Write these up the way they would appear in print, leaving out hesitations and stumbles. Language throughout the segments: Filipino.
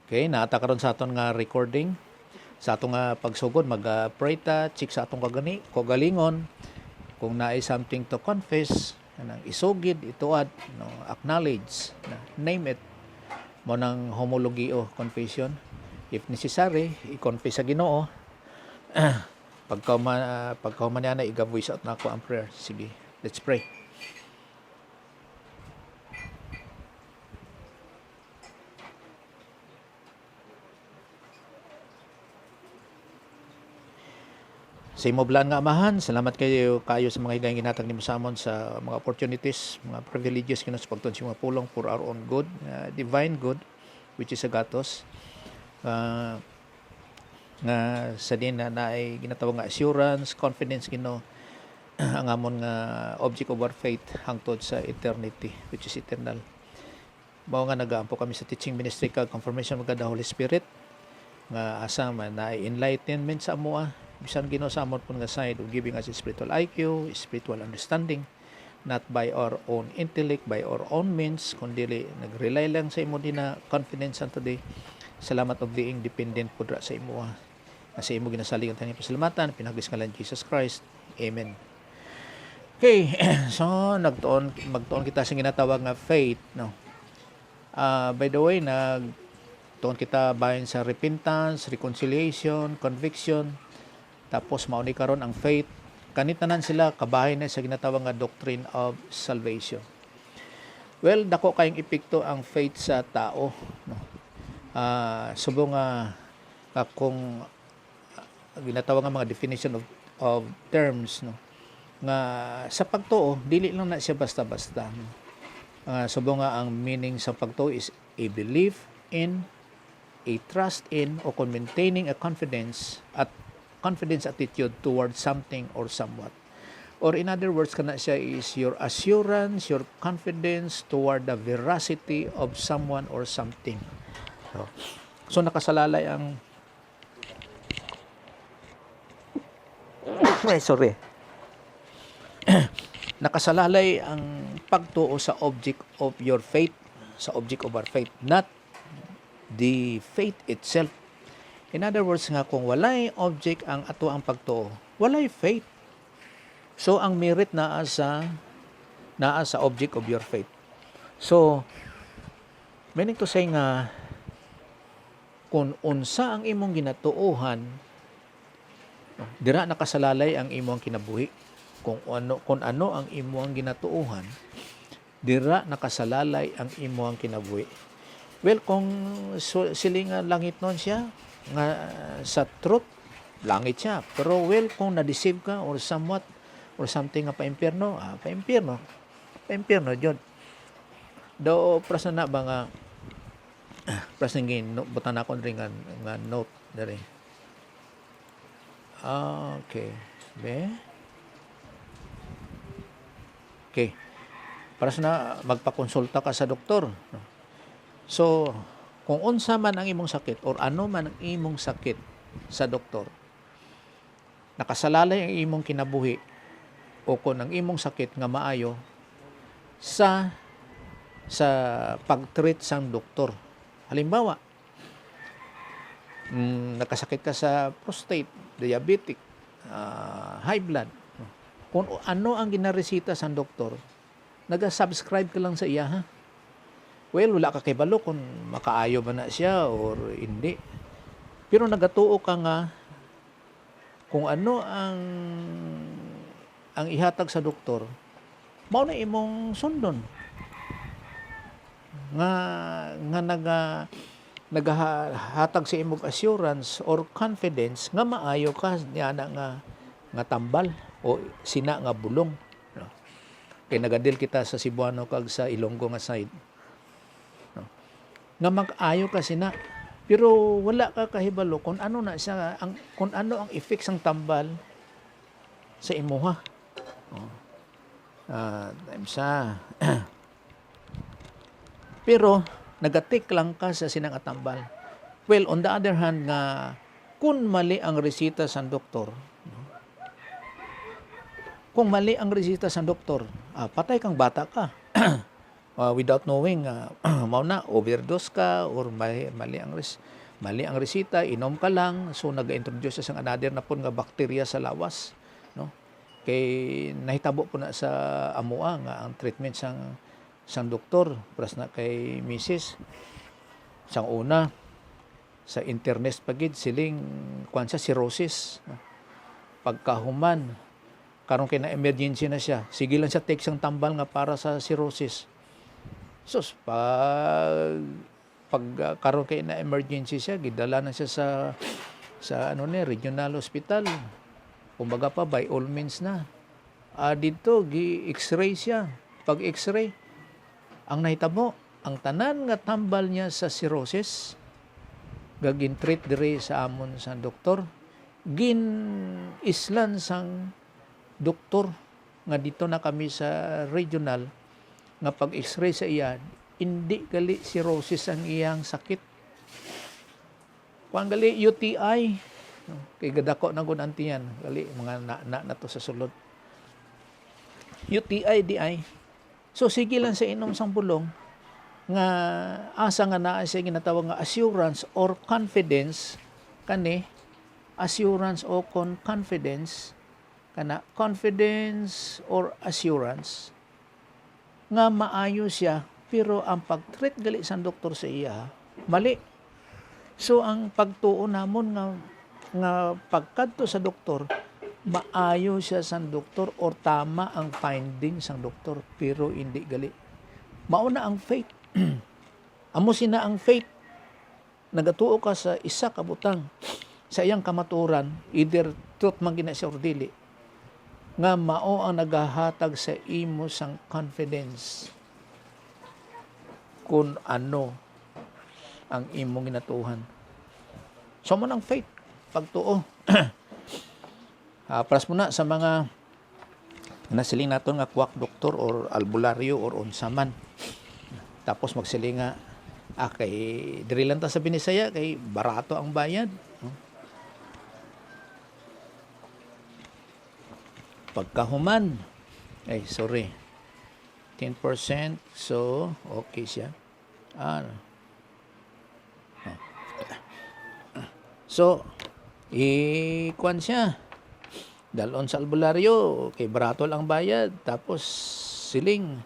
Okay, naata karon sa aton nga recording. Sa atong nga pagsugod, mag-pray ta, check sa atong kagalingon. Kung naay something to confess, kanang isugid, ituad, no, acknowledge, name it, mo nang homologio, confession. If necessary, i-confess sa Ginoo. Pagkauman niya na, i-voice out na ako ang prayer. Sige, let's pray. Sa imo blan nga amahan, salamat kayo sa mga higayang ginatag nimo sa amon sa mga opportunities, mga privileges kinos sa pagtuon sa mga pulong for our own good, divine good, which is agatos. Nga sa din na ay ginatawag nga assurance, confidence kino ang amon nga object of our faith hangtod sa eternity, which is eternal. Mao nga nagaampo kami sa teaching ministry kag confirmation mga the Holy Spirit nga asa man na enlightenment sa amoa bisan Ginoo sa amon pun nga side of giving us spiritual IQ, spiritual understanding, not by our own intellect, by our own means, kundi nag-rely lang sa imo din na confidence unto today. Salamat of being dependent pudra sa imo. Sa imo ginasalig ang tanang pasalamatan, pinagis ngalan Jesus Christ. Amen. Okay, so magtuon kita sa ginatawag nga faith, no. By the way, tuon kita bahin sa repentance, reconciliation, conviction. Tapos mauni karon ang faith. Kanitanan sila kabahin na sa ginatawag nga doctrine of salvation. Well, dako kayong epekto ang faith sa tao, no. Subong nga kung ginatawag nga mga definition of terms, no, nga sa pagtuo dili lang na siya basta-basta, no. Subong nga ang meaning sa pagtuo is a belief in, a trust in, o maintaining a confidence attitude towards something or someone. Or in other words, kana siya is your assurance, your confidence toward the veracity of someone or something. So nakasalalay ang nakasalalay ang pagtuo sa object of your faith, sa object of our faith, not the faith itself. In other words nga, kung walay object ang ato ang pagtuo, walay faith. So ang merit naa sa object of your faith. So meaning to say nga, kung unsa ang imong ginatuohan, dira nakasalalay ang imong kinabuhi. Kung ano ang imong ginatuohan, dira nakasalalay ang imong kinabuhi. Well, kung silingan langit nun siya, nga sa truth, langit siya. Pero well, kung na-deceive ka or somewhat, or something nga pa-impyerno, pa-impyerno, Diyod. Do, prasa na ba nga, prasa nga, butan ako rin nga note, dari. Okay. Okay. Prasa na, magpakonsulta ka sa doktor. So, kung unsa man ang imong sakit or ano man ang imong sakit sa doktor, nakasalalay ang imong kinabuhi o kung ang imong sakit nga maayo sa pag-treat sang doktor. Halimbawa, nakasakit ka sa prostate, diabetic, high blood. Kung ano ang ginaresita sang doktor, naga-subscribe ka lang sa iya, ha? Well, wala ka kay balo kung makaayo ba na siya or hindi. Pero nagatuo ka nga kung ano ang ihatag sa doktor, mao na imong sundon. Nga nagahatag sa imong assurance or confidence nga maayo ka niya nga tambal o sina nga bulong. No? Kaya nagadil kita sa Cebuano kag sa Ilonggo nga side. Nga mag-ayo ka sina, pero wala ka kahibalo kung ano na siya, kung ano ang effect sang tambal sa imuha. Sa pero nagatik lang ka sa sinang atambal. Well, on the other hand nga, kung mali ang resita sa doktor, kung mali ang resita sa doktor, patay kang bata ka. without knowing mao na overdose ka or mali ang resita, inom ka lang, so nag-introduce sa another na pun nga bakterya sa lawas, no? Kay nahitabo po na sa amoa nga ang treatment sang doktor pras na kay Mrs. sang una sa internet pagid siling kuan sa cirrhosis, no? Pagkahuman karon kay na emergency na siya, sige lang siya take sang tambal nga para sa cirrhosis. Sus, karon kay na emergency siya, gidala na siya sa regional hospital. Kumbaga pa by all means na. Dito gi-X-ray siya. Pag X-ray, ang nahitabo, ang tanan nga tambal niya sa cirrhosis, gagin treat diri sa amon sa doktor, islan sang doktor nga dito na kami sa regional nga pag X-ray sa iya, hindi gali cirrhosis ang iyang sakit. Kung gali UTI, kay gadako na gud antiyan, gali mga na to sa sulod. UTI di ay. So sige lang sa inom sang bulong nga asa nga naa siya ginatawag nga assurance or confidence kani assurance o confidence kana confidence or assurance nga maayo siya, pero ang pag-treat gali sa doktor sa iya mali. So ang pagtuo namon nga pagkadto sa doktor, maayo siya sa doktor or tama ang finding sa doktor, pero hindi gali. Mauna ang faith. Amo sina ang faith. Nagatuo ka sa isa ka butang sa iyang kamaturan, either truth man gina siya or dili, nga mao ang nagahatag sa imo sang confidence kung ano ang imong ginatuhan. So man ang faith, pagtuo. Pras mo na sa mga nasiling naton nga kwak doktor or albularyo or unsaman. Tapos magsiling nga kay diri lang ta sa Binisaya kay barato ang bayad. Pagkahuman, 10%, so okay siya. So, kuan siya. Dalon sa albularyo, kay barato lang bayad, tapos siling,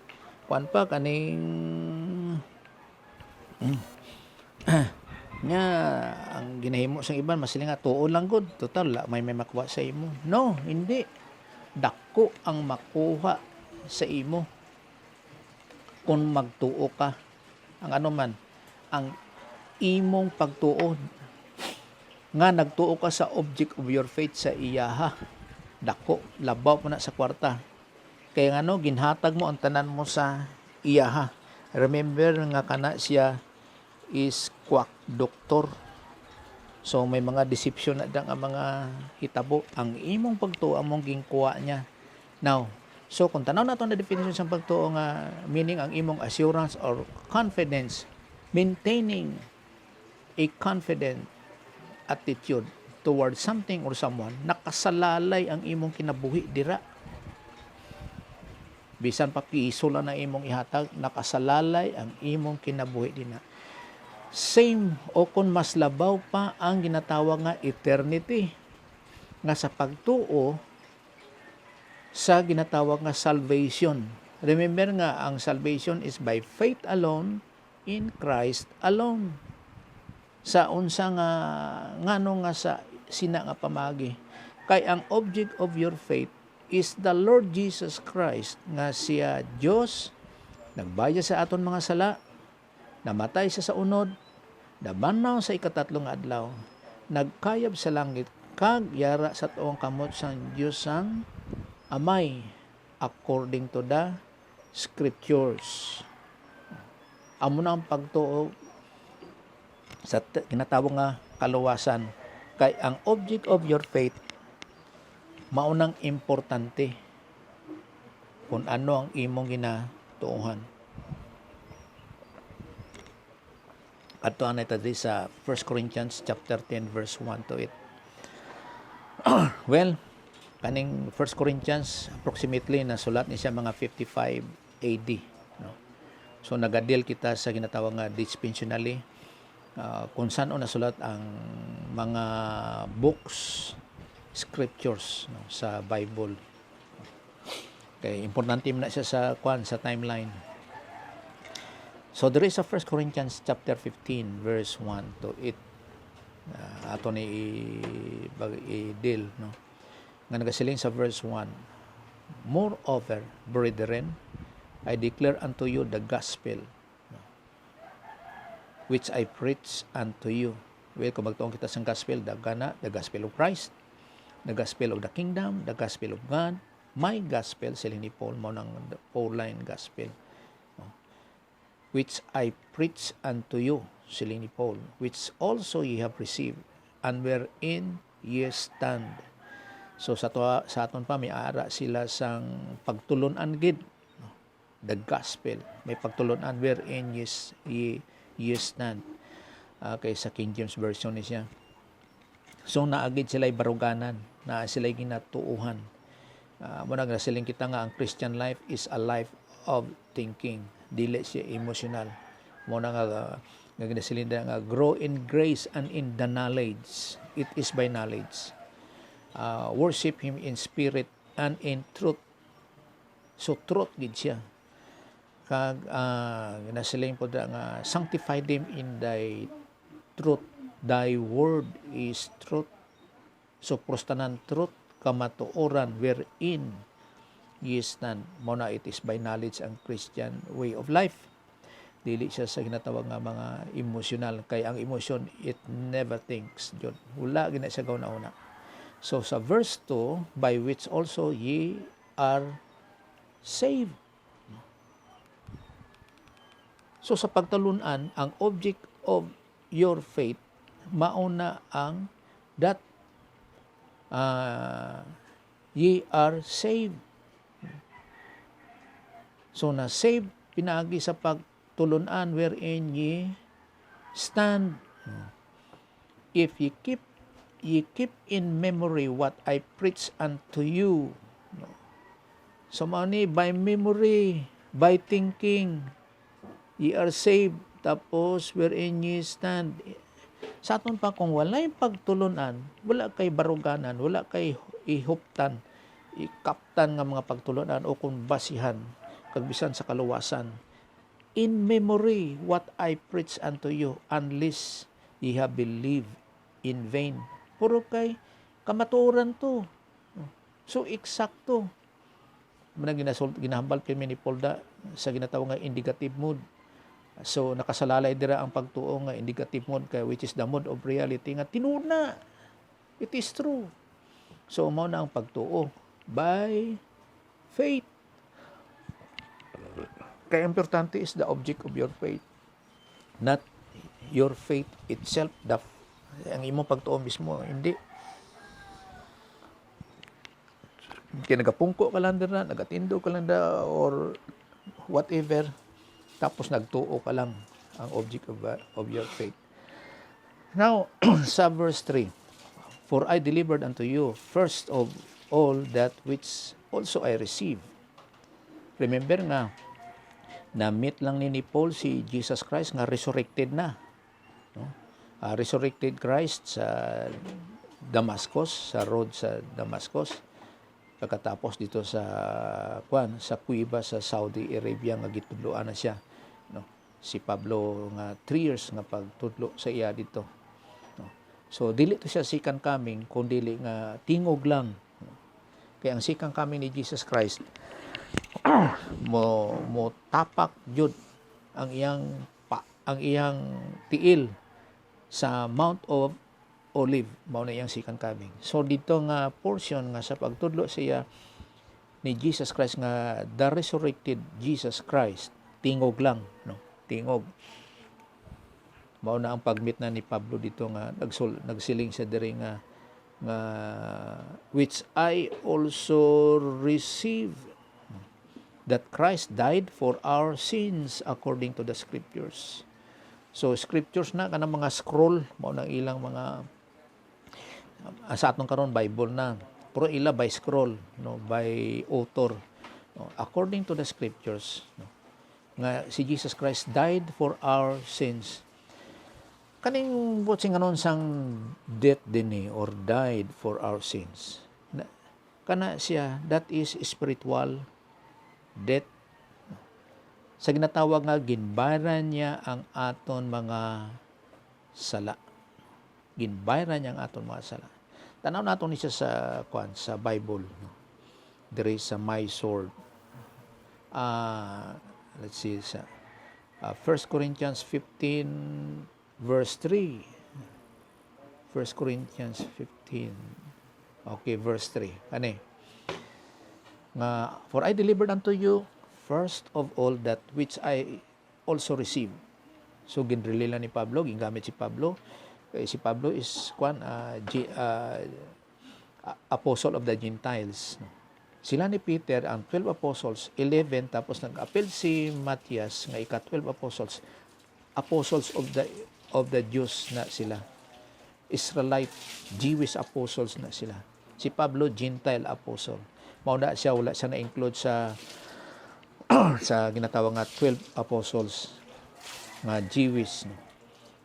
kuan pa, kaning, nga, ang ginahimo sa iban, masiling nga, tuon lang good, total, may makuha sa imo. No, hindi. Dako ang makuha sa imo kung magtuo ka. Ang ano man, ang imong pagtuo nga nagtuo ka sa object of your faith sa iyaha, dako labaw mo na sa kwarta. Kaya ngano ginhatag mo ang tanan mo sa iyaha. Remember nga kana siya is quack doktor. So may mga deception na dang mga hitabo. Ang imong pagtuo among gingkuha niya. Now, so kung tanaw nato na definition sa pagtuo nga meaning ang imong assurance or confidence, maintaining a confident attitude towards something or someone, nakasalalay ang imong kinabuhi dira. Bisan pa piso lang na imong ihatag, nakasalalay ang imong kinabuhi dina. Same o kung mas labaw pa ang ginatawag nga eternity nga sa pagtuo sa ginatawag nga salvation. Remember nga ang salvation is by faith alone in Christ alone. Sa unsa nga ngano nga sa sina nga pamagi, kay ang object of your faith is the Lord Jesus Christ, nga siya Dios, nagbayad sa aton mga sala, namatay siya sa unod, nabanaw sa ikatatlong adlaw, nagkayab sa langit, kag yara sa tuong kamot sang Dios sang Amay, according to the Scriptures. Amo na ang pagtuo sa ginatawag nga kaluwasan, kay ang object of your faith maunang importante kung ano ang imong ginatuuhan. Ato anay tadi sa 1 Corinthians chapter 10 verse 1 to 8. Well, kaning 1 Corinthians approximately nasulat ni siya mga 55 AD, no? So nagadil kita sa ginatawag nga dispensary, kung saan nasulat ang mga books, scriptures, no, sa Bible. Okay, importante man na siya sa timeline. So there is a 1 Corinthians chapter 15 verse 1 to 8. Ato ni i-deal, no, nga nagasiling sa verse 1. Moreover, brethren, I declare unto you the gospel which I preach unto you. Well, kung magtuong kita sa gospel, the gospel of Christ, the gospel of the kingdom, the gospel of God, my gospel, siling ni Paul, mo ng Pauline gospel, which I preach unto you, siling ni Paul, which also ye have received, and wherein ye stand. So sa aton pa, may ara sila sang pagtulunan gid, the gospel, may pagtulunan wherein ye stand. Okay, sa King James Version ni siya. So naagid sila'y baruganan, na sila'y ginatuuhan. Muna nga siling kita nga ang Christian life is a life of thinking, dili siya emotional. Muna nga ginasiling nga grow in grace and in the knowledge. It is by knowledge. Worship Him in spirit and in truth. So truth gid siya. Kag ginasiling po nga sanctify them in thy truth. Thy word is truth. So prostanan truth kamatuoran wherein ye stand. Muna it is by knowledge ang Christian way of life. Dili siya sa ginatawag nga mga emotional. Kaya ang emotion, it never thinks. Yun. Wala gina siya gauna-una. So sa verse 2, by which also ye are saved. So sa pagtalunan, ang object of your faith, mauna ang that ye are saved. So na saved pinaagi sa pagtulunan wherein ye stand. If ye keep in memory what I preach unto you. So mani by memory, by thinking, ye are saved. Tapos wherein ye stand. Sa aton pa, kung walay pagtulunan, wala kay baruganan, wala kay ihuptan, ikaptan nga mga pagtulunan o kung basihan, kagbisan sa kaluwasan. In memory what I preach unto you, unless ye have believed in vain. Puro kay kamatuoran to. So eksakto. Ginahambal kami ni Polda sa ginatawag nga indicative mood. So nakasalalay dira ang pagtuo nga indicative mood, kay which is the mood of reality nga tinuna. It is true. So mao na ang pagtuo by faith. Kaya importante is the object of your faith, not your faith itself. Ang imong pagtuo mismo, hindi. Kaya nagapungko ka lang na, nagatindo ka lang da, or whatever, tapos nagtuo ka lang ang object of your faith. Now, sa verse 3, for I delivered unto you first of all that which also I received. Remember nga, na-meet lang ni Paul si Jesus Christ nga resurrected na. No? Resurrected Christ sa Damascus, sa road sa Damascus. Pagkatapos dito sa kuiba sa Saudi Arabia nga gitudloan na siya. No? Si Pablo nga 3 years nga pagtudlo sa iya dito. No? So dili to siya second coming, kundi nga tingog lang. No? Kaya ang second coming ni Jesus Christ mo tapak jud ang iyang tiil sa Mount of Olive, mao na iyang second coming. So dito nga portion nga sa pagtudlo siya ni Jesus Christ nga the resurrected Jesus Christ, tingog lang, no? Tingog. Mao na ang pagmeet na ni Pablo dito nga nagsiling sa diri nga which I also received, that Christ died for our sins according to the scriptures. So scriptures na kanang mga scroll, mao nang ilang mga sa atong karon Bible na, pero ila by scroll, no, by author, no, according to the scriptures, no. nga si Jesus Christ died for our sins. Kaning botsing anon sang death din or died for our sins. Kana siya, that is spiritual death. Sa ginatawag nga ginbayran niya ang aton mga sala. Ginbayran niya ang aton mga sala. Tanaw nato ni siya sa Bible. There is my sword. Let's see sa 1 Corinthians 15 verse 3. 1 Corinthians 15. Okay, verse 3. Kani? Nga, for I delivered unto you first of all that which I also received. So, ginrelila ni Pablo, gingamit si Pablo. Si Pablo is apostle of the Gentiles. Sila ni Peter, ang 12 apostles, 11, tapos nag-appeal si Matthias, nga ika-12 apostles, apostles of the Jews na sila. Israelite, Jewish apostles na sila. Si Pablo, Gentile apostle. Mauna siya, wala siya na-include sa sa ginatawag nga 12 apostles nga Jewish. No?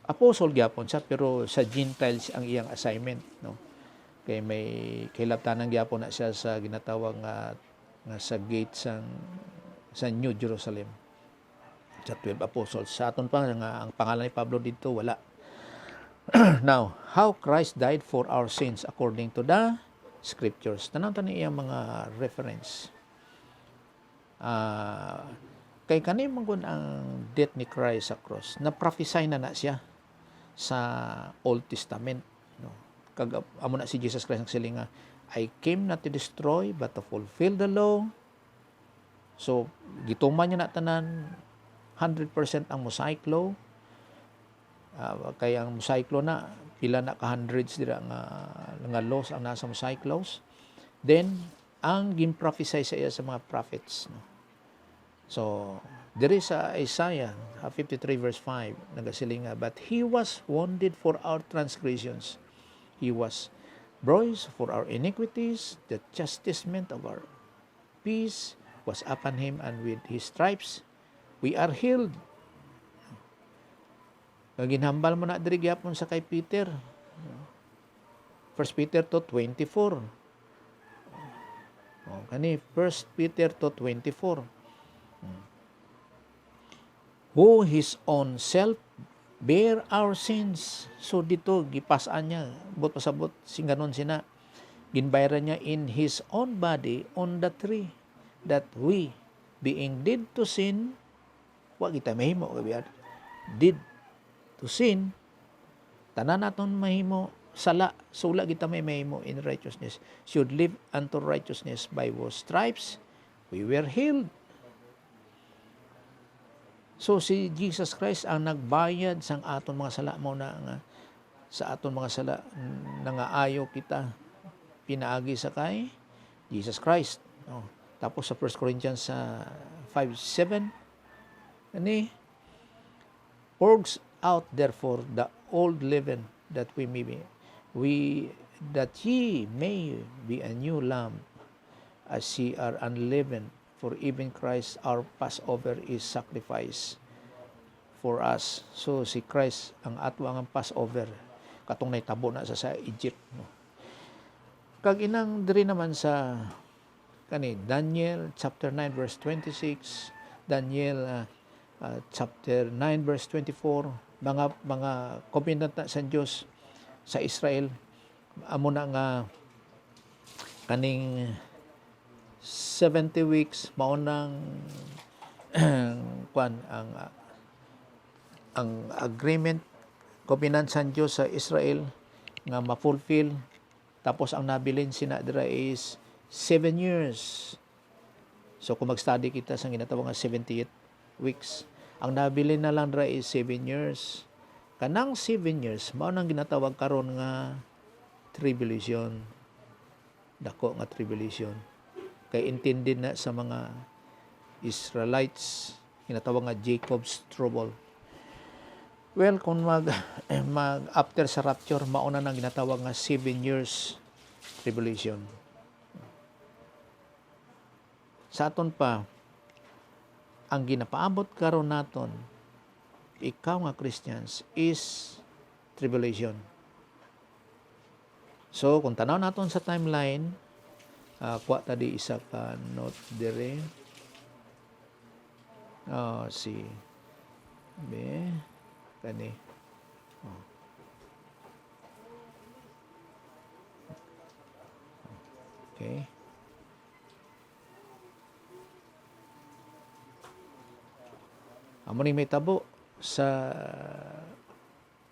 Apostle gyapon siya, pero sa Gentiles ang iyang assignment. No? Kaya may kahilabtanan gyapon na siya sa ginatawag nga sa gate sa New Jerusalem. Sa 12 apostles. Sa aton pa nga ang pangalan ni Pablo dito wala. Now, how Christ died for our sins according to the scriptures. Tanaw-tanaw iyang mga reference. Kay kani manggon ang death ni Christ sa cross. Na-prophesy na siya sa Old Testament. No? Amo na si Jesus Christ nagsiling nga, I came not to destroy but to fulfill the law. So, gituman niya na tanan 100% ang Mosaic law. Kaya ang Mosaic law na pila na ka hundreds dira nga laws ang nasa Mosaic laws. Then ang gin-prophesy sa iya sa mga prophets. No? So there is Isaiah 53 verse 5 nagasiling nga, but he was wounded for our transgressions, he was bruised for our iniquities, the chastisement of our peace was upon him, and with his stripes we are healed. Ginhambal mo na diri gyapon sa kay Peter. 1 Peter 2:24. Kani 1 Peter 2:24. Who his own self bear our sins. So dito gipasan niya, but pasabot singganon sina. Ginbayran niya in his own body on the tree, that we being dead to sin, wa kita mahimo kabiyan. Dead to sin, tanan naton mahimo sala, sula kita may mahimo in righteousness, should live unto righteousness. By whose stripes we were healed. So si Jesus Christ ang nagbayad sang aton mga sala, mo na nga sa aton mga sala nangaayo kita pinaagi sa kay Jesus Christ. Tapos sa 1 Corinthians 5:7 ani, purge out therefore the old leaven, that that ye may be a new lamb, as ye are unleavened. For even Christ our Passover is sacrifice for us. So si Christ ang ato ang Passover, katong naitabo na sa Egypt. No? Kag inang diri naman sa Daniel chapter 9 verse 26, Daniel chapter 9 verse 24, mga covenant na sa Dios sa Israel, amo na nga kaning 70 weeks maunang ang agreement covenant sa Dios sa Israel nga ma-fulfill. Tapos ang nabilin sina dira is 7 years. So kung mag-study kita sa ginatawag nga 78 weeks, ang nabilin na lang dira is 7 years. Kanang 7 years mao nang ginatawag karon nga tribulation. Dako nga tribulation. Kay intended na sa mga Israelites, ginatawag nga Jacob's trouble. Well, kung mag after sa rapture, mauna nang ginatawag nga 7 years tribulation. Sa aton pa, ang ginapaabot karon naton, ikaw nga Christians, is tribulation. So, kung tanaw naton sa timeline, kuha ta di isa ka note dire. Si be kani. Okay. Amo ni may tabo sa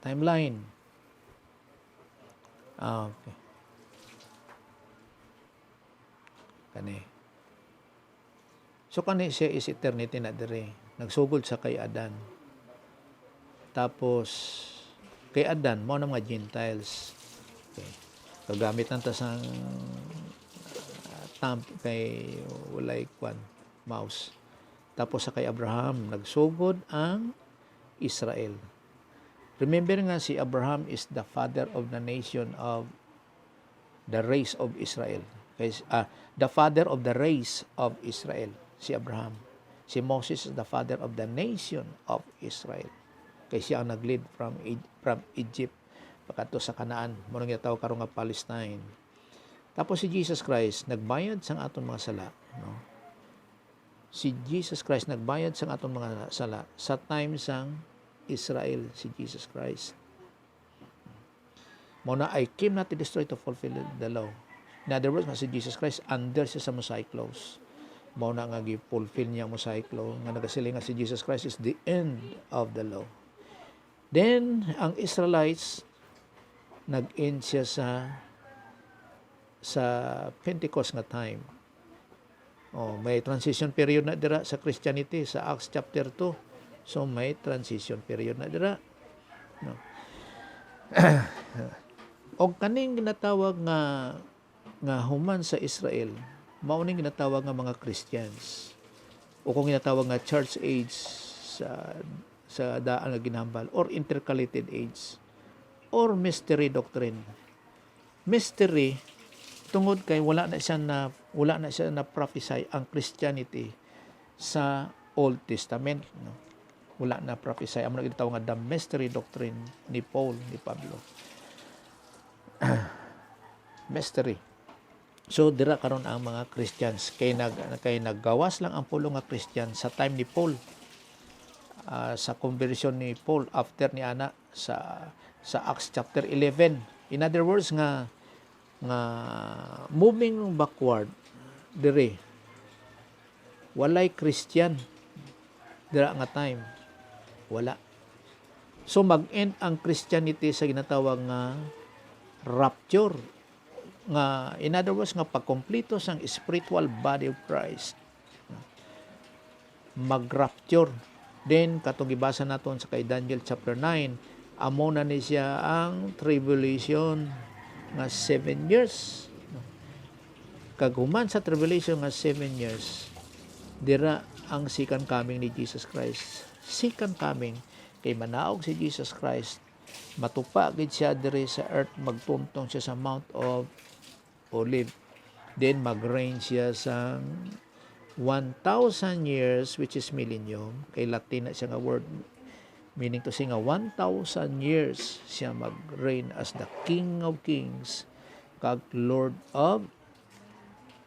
timeline. Okay. Kani. So kani siya is eternity na dire. Nagsugod sa kay Adan. Tapos kay Adan mo na mga Gentiles. Okay. Kagamit nanta sang thumb kay walay kwan mouse. Tapos sa kay Abraham nagsugod ang Israel. Remember nga si Abraham is the father of the nation of the race of Israel. The father of the race of Israel, si Abraham. Si Moses is the father of the nation of Israel. Kay siya ang nag-lead from Egypt pagkadto sa Canaan, mo nang gitawag karon nga Palestine. Tapos si Jesus Christ nagbayad sang aton mga sala, no? Si Jesus Christ nagbayad sang aton mga sala sa time sang Israel, si Jesus Christ. Muna, I came not to destroy, to fulfill the law. In other words, si Jesus Christ, under siya sa Mosaic laws. Muna nga gi-fulfill niya Mosaic law. Nga nagasiling nga si Jesus Christ is the end of the law. Then, ang Israelites, nag-end siya sa Pentecost nga time. May transition period na dira sa Christianity, sa Acts chapter 2. So, may transition period na dira. No. O kaning ginatawag nga human sa Israel, mao ning ginatawag nga mga Christians. O kung ginatawag nga church age sa daan nga ginhambal, or intercalated age, or mystery doctrine. Mystery tungod kay wala na siya na prophesy ang Christianity sa Old Testament, no. Wala na prophesy. Amo na ginatawag nga the mystery doctrine ni Paul, ni Pablo. Mystery. So dira karon ang mga Christians kay naggawas lang ang pulo nga Christian sa time ni Paul. Sa conversion ni Paul after ni ana sa Acts chapter 11. In other words nga moving backward dire walay Christian dira nga time. Wala. So mag-end ang Christianity sa ginatawag nga rapture. Nga, in other words, nga pagkompleto sang spiritual body of Christ. Mag-rapture. Then, katong gibasa naton sa kay Daniel chapter 9, amo na ni siya ang tribulation nga 7 years. Kaguman sa tribulation nga 7 years, dira ang second coming ni Jesus Christ. Second coming, kay manaog si Jesus Christ, matupa gid siya diri sa earth, magtuntong siya sa Mount of Olive. Then mag-reign siya sa 1,000 years, which is millennium. Kay Latin na siya nga word, meaning to say nga 1,000 years siya mag-reign as the King of Kings kag Lord of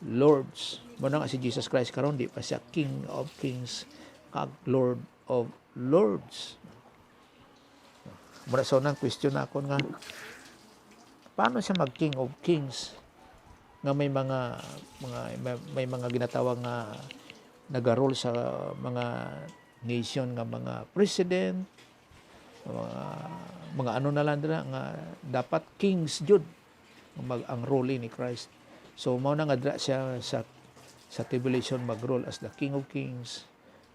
Lords. Muna nga si Jesus Christ karon di pa siya King of Kings kag Lord of Lords. Muna so nang question ako nga paano siya mag King of Kings nga may mga ginatawag nga nagarole sa mga nation nga mga president, mga ano na lang dira nga dapat kings jud ang role ni Christ. So mao na nga dira siya sa tribulation mag-rule as the King of Kings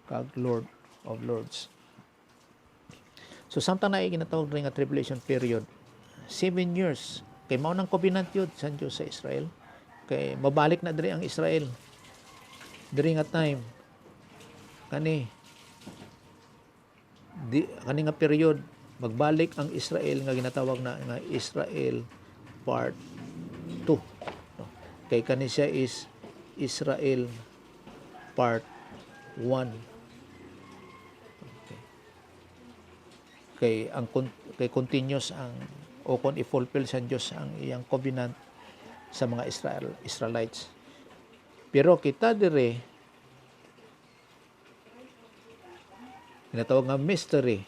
kag Lord of Lords. So samtang na ginatawag rin nga tribulation period, 7 years. Kay mao nang covenant yun sa Diyos sa Israel. Kay mabalik na diri ang Israel. Diri nga time. Kani nga period, magbalik ang Israel nga ginatawag na nga Israel part 2. No? Kay kani siya is Israel part 1. kay continuous ang o kon i-fulfill sa Dios ang iyang covenant sa mga Israelites. Pero kita dire ginatawag nga mystery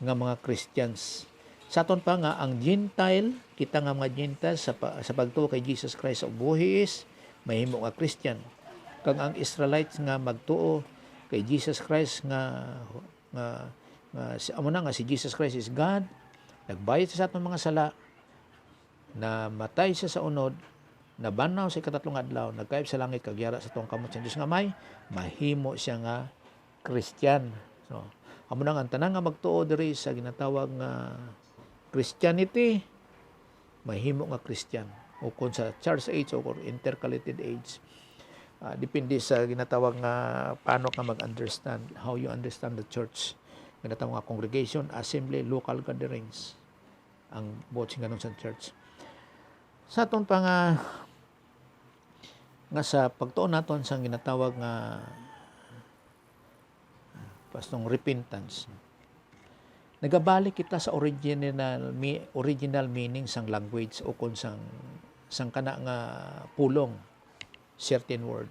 nga mga Christians. Sa aton pa nga ang Gentile, kita nga mga Gentiles sa pagtuo kay Jesus Christ og buhi is mahimo nga Christian. Kag ang Israelites nga magtuo kay Jesus Christ nga amo na nga si Jesus Christ is God, nagbayad siya sa atong mga sala, na matay siya sa unod, nabanaw sa ikatatlong adlaw, nagkayop sa langit kag yara sa tuwang kamot sa Dios nga mahimo siya nga Christian. So, amo na nga tanan nga magtuo diri sa ginatawag nga Christianity, mahimo nga Christian. O kung sa Church Age o kung intercalated age, depende sa ginatawag nga paano ka mag-understand, how you understand the church. Ginatawag nga congregation, assembly, local gatherings, ang buot ganun sa church. Sa aton pa nga sa pagtuon naton sa ginatawag nga pastong repentance, nagabalik kita sa original meaning sang language o kung sang kana nga pulong certain word.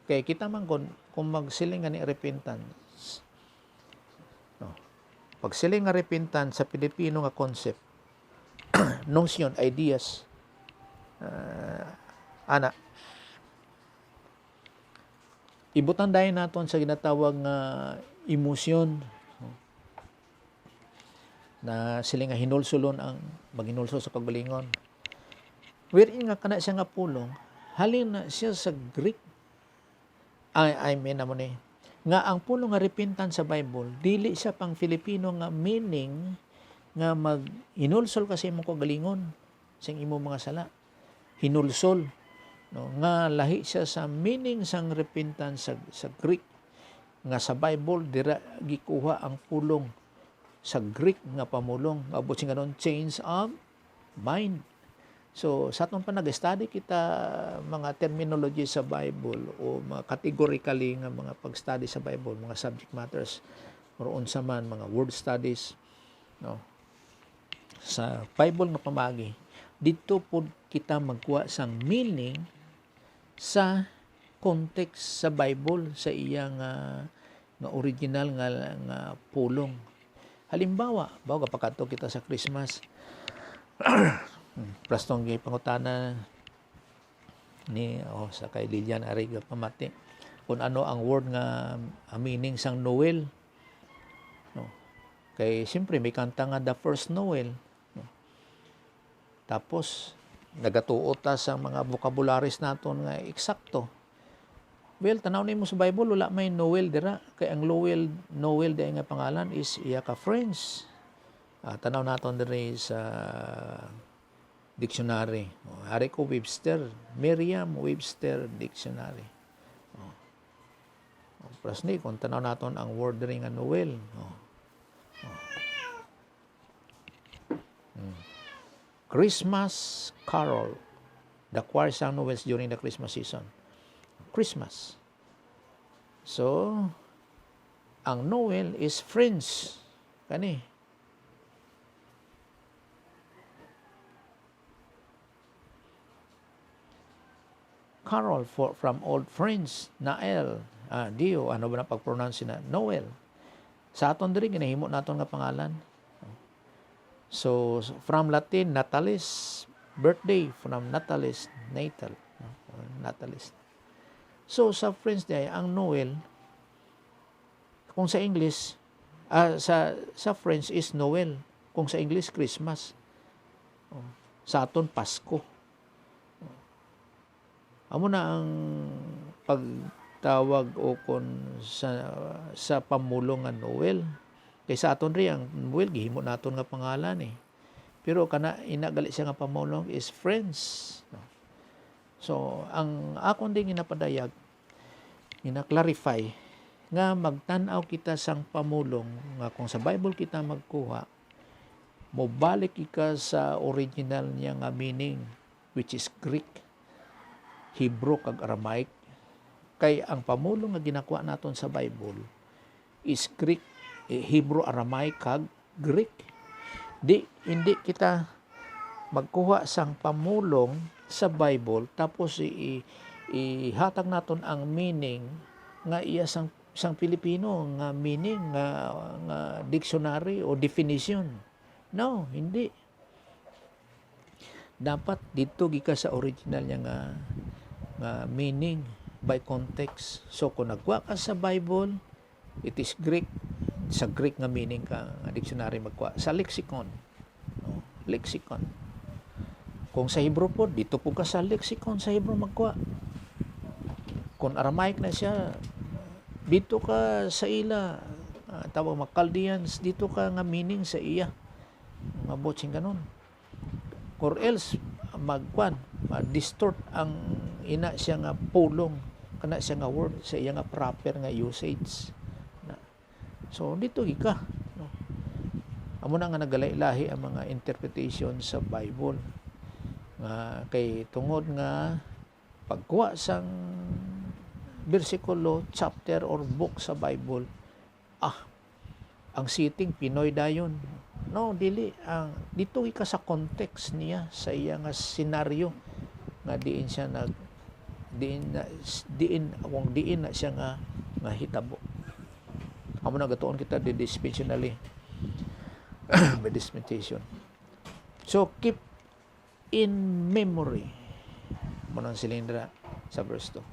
Kay kita man kung magsiling nga ni repentance, no, pagsiling nga repentance sa Pilipino nga concept, notion, ideas, ana ibutan dayon naton sa ginatawag nga emosyon, na sila nga hinulsulon ang maghinulsol sa kagalingon. Wherein nga kana siya nga pulong, halin na siya sa Greek. I mean namo ni nga ang pulong nga repentance sa Bible dili siya pang Filipino nga meaning nga maghinulsol kasi imong kagalingon sa imong mga sala. Hinulsol, no, nga lahi siya sa meaning sang repentance sa Greek, nga sa Bible dira gikuha ang pulong sa Greek nga pamulong, abot sing kanon change of mind. So sa aton pa nag-study kita mga terminology sa Bible o mga categorically nga mga pag-study sa Bible, mga subject matters or unsa man mga word studies, no, sa Bible nga pamagi, dito po kita magkuha sang meaning sa context sa Bible, sa iyang nga original nga pulong. Halimbawa, bago kapag kita sa Christmas, plastong pangutana ni sa kay Lilian Ariga pamati kung ano ang word nga meaning sang Noel, no, kay siyempre may kanta nga The First Noel, no? Tapos nagatuo ta sa mga vocabularies naton nga eksakto. Well, tanaw nimo sa Bible wala may Noel dira, kay ang Noel di nga pangalan is iya ka friends. Tanaw naton diri sa dictionary. Hari ko Webster, Merriam-Webster dictionary. Plus ni kung tanaw naton ang word diri nga Noel. Christmas carol. The choir sang Noels during the Christmas season. Christmas. So, ang Noel is friends. Kani. Carol from old friends. Nael. Dio. Ano ba na pag-pronounce na? Noel. Sa aton diri ginahimo naton nga pangalan. So, from Latin, natalis. Birthday. From natalis. Natal. Natalis. So, sa friends day, ang Noel, kung sa English, sa French is Noel. Kung sa English, Christmas. Sa aton, Pasko. Amo na ang pagtawag o kung sa pamulong nga Noel. Kay sa aton rin, ang Noel, gihimo naton nga pangalan eh. Pero kana inagali siya nga pamulong is friends. So, ang akon din ginapadayag, ina-clarify nga magtan-aw kita sang pamulong nga kung sa Bible kita magkuha, mobalik ka sa original niya nga meaning, which is Greek, Hebrew kag Aramaic. Kay ang pamulong nga ginakuha naton sa Bible is Greek, Hebrew, Aramaic kag Greek. Hindi kita magkuha sang pamulong sa Bible tapos ihatag naton ang meaning nga iya sang Pilipino nga meaning nga dictionary o definition. No, hindi. Dapat dito gika sa original niya nga meaning by context. So kung nagkuha ka sa Bible, it is Greek. Sa Greek nga meaning ka nga dictionary magkuha. Sa lexicon. No? Lexicon. Kung sa Hebrew po, dito po ka sa lexicon sa Hebrew magkuha. Kung Aramaic na siya, dito ka sa ila, tawag mga Chaldeans, dito ka nga meaning sa iya. Mga botsing ganon. Or else, distort ang ina siya nga pulong, kana siya nga word, sa iya nga proper nga usage. So, dito gika. No? Amo na nga nagalailahi ang mga interpretation sa Bible. Kay tungod nga pagkuha sang bersikulo, chapter or book sa Bible, ang setting Pinoy dayon. No, dili dito ika sa context niya sa iya nga senaryo nga diin na siya nga hitabo. Amo na gatuon kita dispensationally by dispensation. So keep in memory mo nang silindra sa verse 2.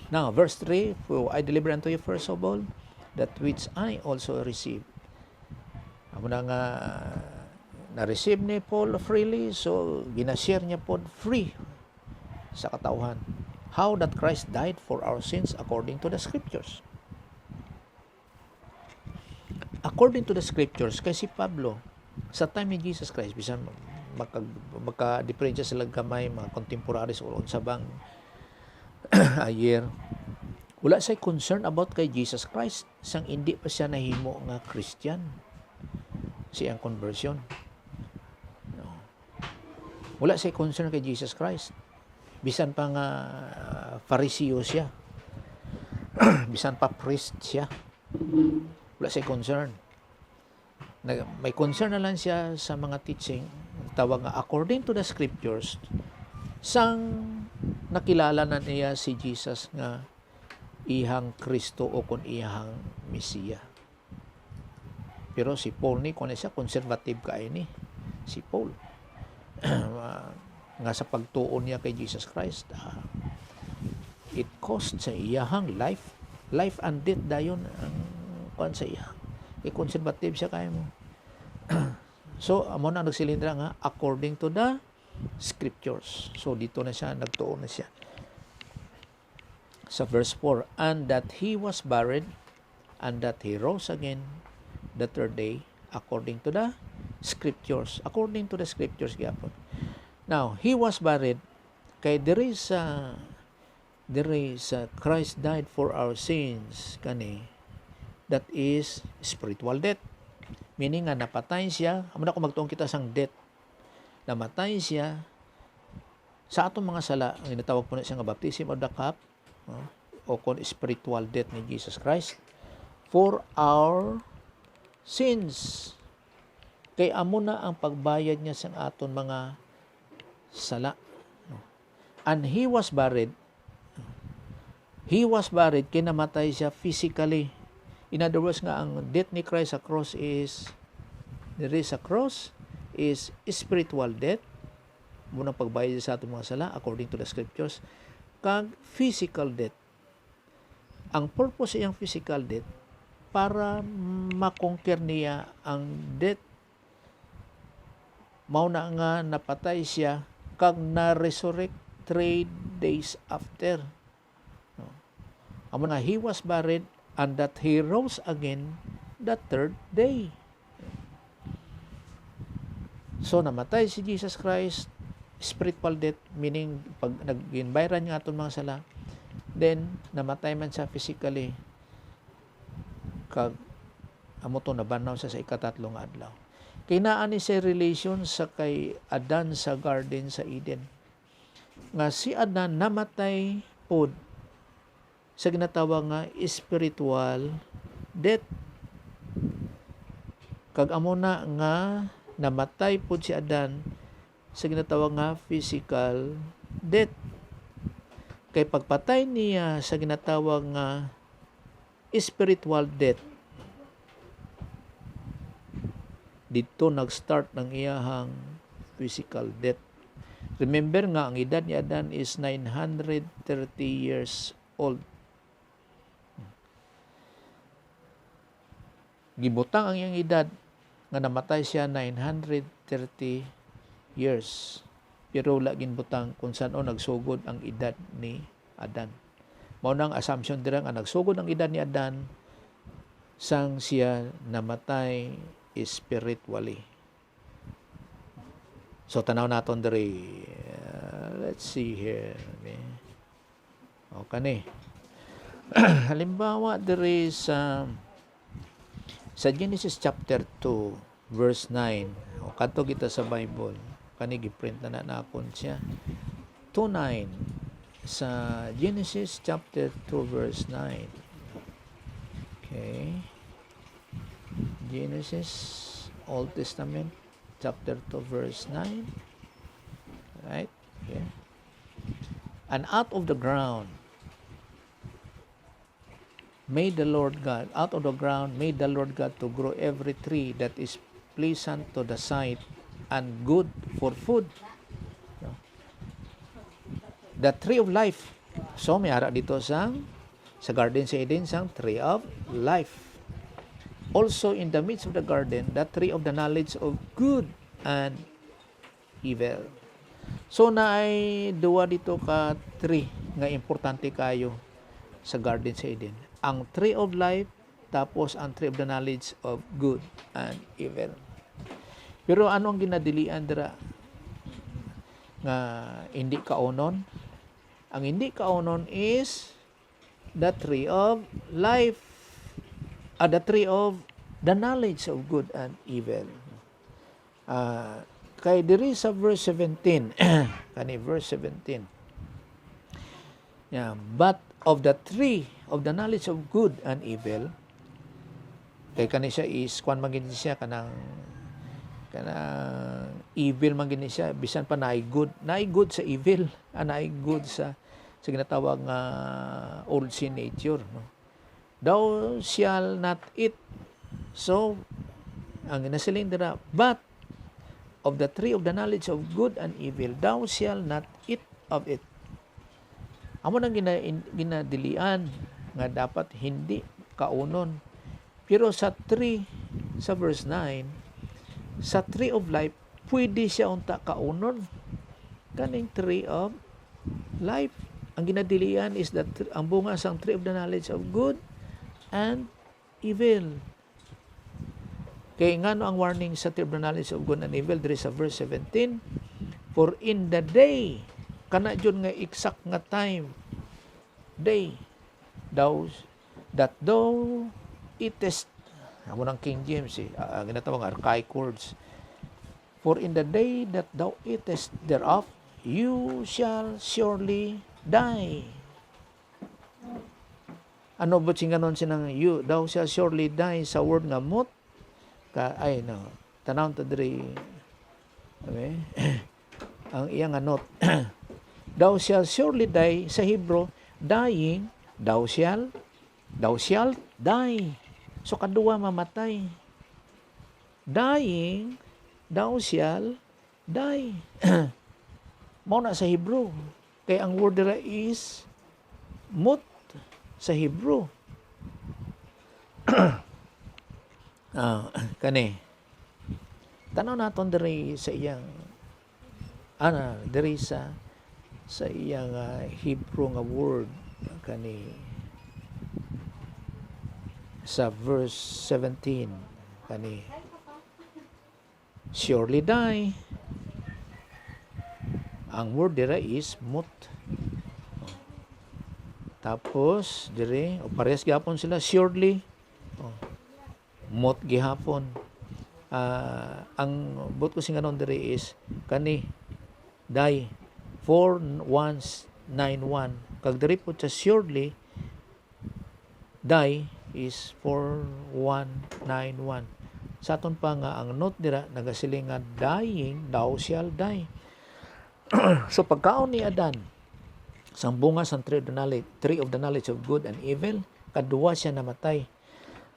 Now, verse 3, for I deliver unto you first of all that which I also received. Amo na nga na-receive ni Paul freely, so ginashare niya po free sa katauhan. How that Christ died for our sins according to the scriptures. According to the scriptures, kay si Pablo, sa time ni Jesus Christ, bisan magka-diferensya sila gamay, mga contemporaries o sa bang a year, wala siya concern about kay Jesus Christ sang hindi pa siya nahimo nga Christian siyang conversion. No. Wala siya concern kay Jesus Christ, bisan pa nga Fariseo siya, bisan pa priest siya, wala siya concern. May concern na lang siya sa mga teaching, tawag nga according to the scriptures, sang nakilala na niya si Jesus nga ihang Kristo o kung ihang Mesiya. Pero si Paul ni, kung siya conservative kayo ni, si Paul, nga sa pagtuon niya kay Jesus Christ, it cost sa iyahang life and death dayon ang kuan sa iya. Conservative siya kayo mo. So, amo na nagsilindra nga according to the scriptures. So, dito na siya, nagtuon na siya. Sa verse 4, and that he was buried, and that he rose again the third day, according to the scriptures. According to the scriptures, gyapon. Now, he was buried, kay there is Christ died for our sins, kani, that is spiritual death. Meaning nga napatay siya, amo na kung magtuong kita sang death, namatay siya sa atong mga sala, ang inatawag po na siya nga baptism of the cup, o kung spiritual death ni Jesus Christ, for our sins. Kay amo na ang pagbayad niya sa aton mga sala. And he was buried, kay namatay siya physically. In other words nga, ang death ni Christ sa cross is spiritual death, munang pagbayad sa atong mga sala according to the scriptures, kag physical death. Ang purpose iyang physical death para makonquer niya ang death. Mao na nga napatay siya kag na-resurrect 3 days after. Amo nga he was buried and that he rose again the third day. So namatay si Jesus Christ, spiritual death, meaning pag nag-inbayran niya atong mga sala, then namatay man siya physically, kag amo to nabanaw siya sa ikatatlong adlaw. Kay naa ni sa relation sa kay Adan sa garden sa Eden, nga si Adan namatay pod sa ginatawag nga spiritual death. Kag amo na nga namatay pud si Adan sa ginatawag nga physical death. Kay pagpatay niya sa ginatawag nga spiritual death, dito nag-start ng iyahang physical death. Remember nga, ang edad ni Adan is 930 years old. Gibutang ang iyang edad nga namatay siya 930 years. Pero wala ginbutang kung saan nagsugod ang edad ni Adan. Mao nang assumption dira nga nagsugod ang edad ni Adan sang siya namatay spiritually. So tanaw naton diri. Let's see here. Okay. O kani. Halimbawa diri sa Genesis chapter 2 verse 9. O kadto kita sa Bible. Kani giprint na nakon siya. 2:9 sa Genesis chapter 2 verse 9. Okay. Genesis Old Testament chapter 2 verse 9. Right? Okay. And out of the ground made the Lord God to grow every tree that is pleasant to the sight and good for food. The tree of life. So may ara dito sa garden sa Eden sang tree of life. Also in the midst of the garden, the tree of the knowledge of good and evil. So naay duwa dito ka tree nga importante kayo sa garden sa Eden. Ang tree of life, tapos ang tree of the knowledge of good and evil. Pero ano ang ginadilian dira nga hindi kaunon? Ang hindi kaunon is the tree of life, the tree of the knowledge of good and evil. Kay diri sa verse 17, kani verse 17. Yeah, but of the tree of the knowledge of good and evil, kay kani siya is kwan magin siya kanang evil man gini siya, bisan pa naay good sa evil, naay good sa ginatawag nga old sin nature, no? Thou shall not eat. So ang ginasiling dira, but of the tree of the knowledge of good and evil thou shall not eat of it. Amo nang ginadilian nga dapat hindi kaunon. Pero sa tree, sa verse 9, sa tree of life, pwede siya unta kaunon. Kaning tree of life. Ang ginadilian is that ang bunga sang tree of the knowledge of good and evil. Kaya nga ang warning sa tree of the knowledge of good and evil, there is a verse 17, for in the day, kana dyan nga exact nga time, day, that thou eatest, amo ng King James ginatawag archaic words, for in the day that thou eatest thereof, you shall surely die. Ano ba singanon sinang you, thou shall surely die sa word nga mut, tanaw to diri, okay? Ang iyang anot, thou shall surely die, sa Hebrew, dying, thou shall die. So kadua mamatay. Dying, thou shall die. Mao na sa Hebrew. Kaya ang word dira is mut sa Hebrew. Kani. Tanaw naton diri sa iyang diri sa iyang Hebrew nga word kani sa verse 17 kani surely die. Ang word dira is mut. Tapos dire parehas gyapon sila surely. Mut gihapon. Ang but ko singanon dire is kani die 4191. Kag diri po sa surely die is 4191. Sa aton pa nga ang note dira nagasiling nga dying thou shall die. So pagkaon ni Adan sang bunga sang tree of the knowledge of good and evil, kaduwa siya namatay.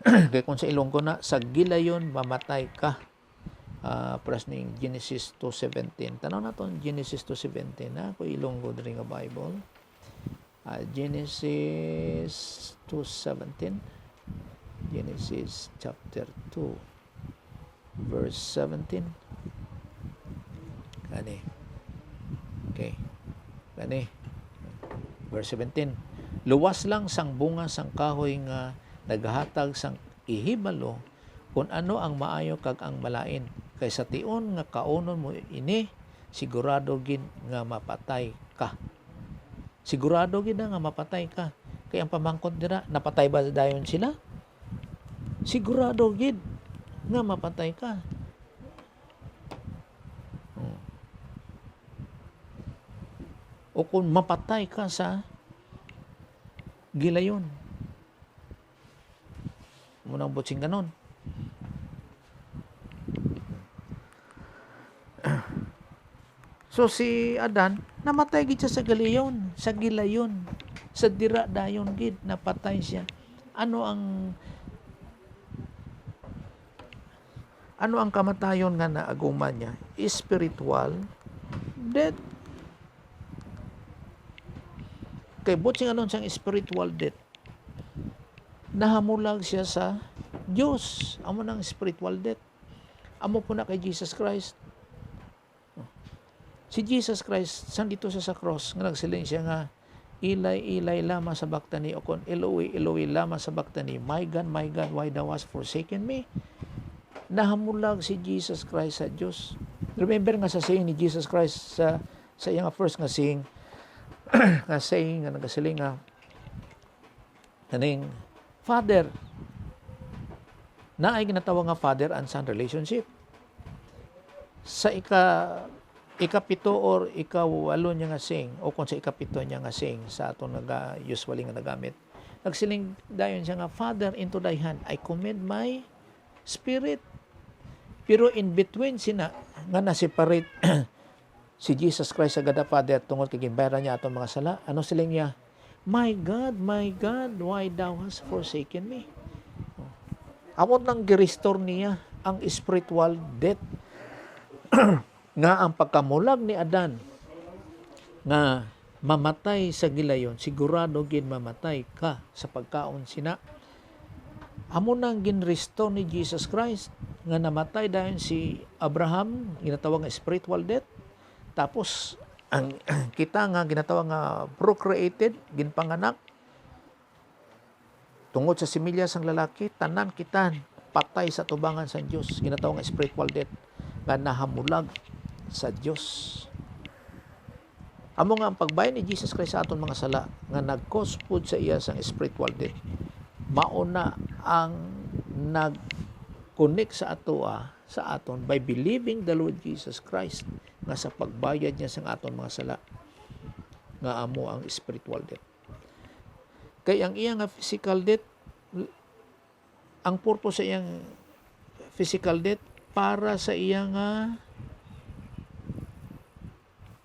Kaya kung sa Ilonggo na, sa gilayon mamatay ka. Pras ning Genesis 2:17. Tanaw na to Genesis 2:17 na ko Ilonggo diri nga Bible. Genesis 2:17. Genesis chapter 2 verse 17. Kani. Okay. Kani. Verse 17. Luwas lang sang bunga sang kahoy nga naghatag sang ihibalo kung ano ang maayo kag ang malain. Kay sa tion nga kaunon mo ini, sigurado gid nga mapatay ka. Sigurado gid nga mapatay ka. Kay ang pamangkot dira, napatay ba dayon sila? Sigurado gid nga mapatay ka. O kung mapatay ka sa gilayon. Munang butsing ganon. So si Adan, namatay gid siya sa gilayon, sa dira dayon gid napatay siya. Ano ang kamatayon nga naaguman niya? Spiritual death. Kay butsing anon siyang spiritual death. Nahamulag siya sa Diyos. Amo nang spiritual death. Amo po na kay Jesus Christ. Si Jesus Christ, sandito siya sa cross, nga nagsiling siya nga, Ilay, lama sabaktani, o kon Eloi, lama sabaktani, my God, why thou hast forsaken me? Nahamulag si Jesus Christ sa Diyos. Remember nga sa saying ni Jesus Christ sa iyang first nga saying, nga saying nga nagasiling nga, kaning, Father, na ay ginatawag nga father and son relationship. Sa ikapito or ikawalo niya nga sing, o kung sa ikapito niya nga sing, sa atong usually nga nagamit, nagsiling dayon siya nga, Father, into thy hand, I commend my spirit. Pero in between sina, nga na-separate si Jesus Christ sa God the Father, tungkol kay gimbayran niya atong mga sala, ano siling niya? My God, why thou hast forsaken me? Amot nang gi-restore niya ang spiritual death nga ang pagkamulag ni Adan nga mamatay sa gilayon, sigurado gid mamatay ka sa pagkaon sina. Amo nang gin-restore ni Jesus Christ nga namatay dahil si Abraham, ginatawag nga spiritual death. Tapos ang kita nga ginatawag nga procreated, ginpanganak tungod sa similya sang lalaki, tanan kita patay sa tubangan sa Dios, ginatawag nga spiritual death nga nahamulag sa Dios. Amo nga ang pagbayad ni Jesus Christ sa aton mga sala nga nag-cause pud sa iya sang spiritual death. Mauna ang nag-connect sa aton by believing the Lord Jesus Christ nga sa pagbayad niya sa aton mga sala nga amo ang spiritual death. Kay ang iya nga physical death, ang purpose sa iyang physical death para sa iya nga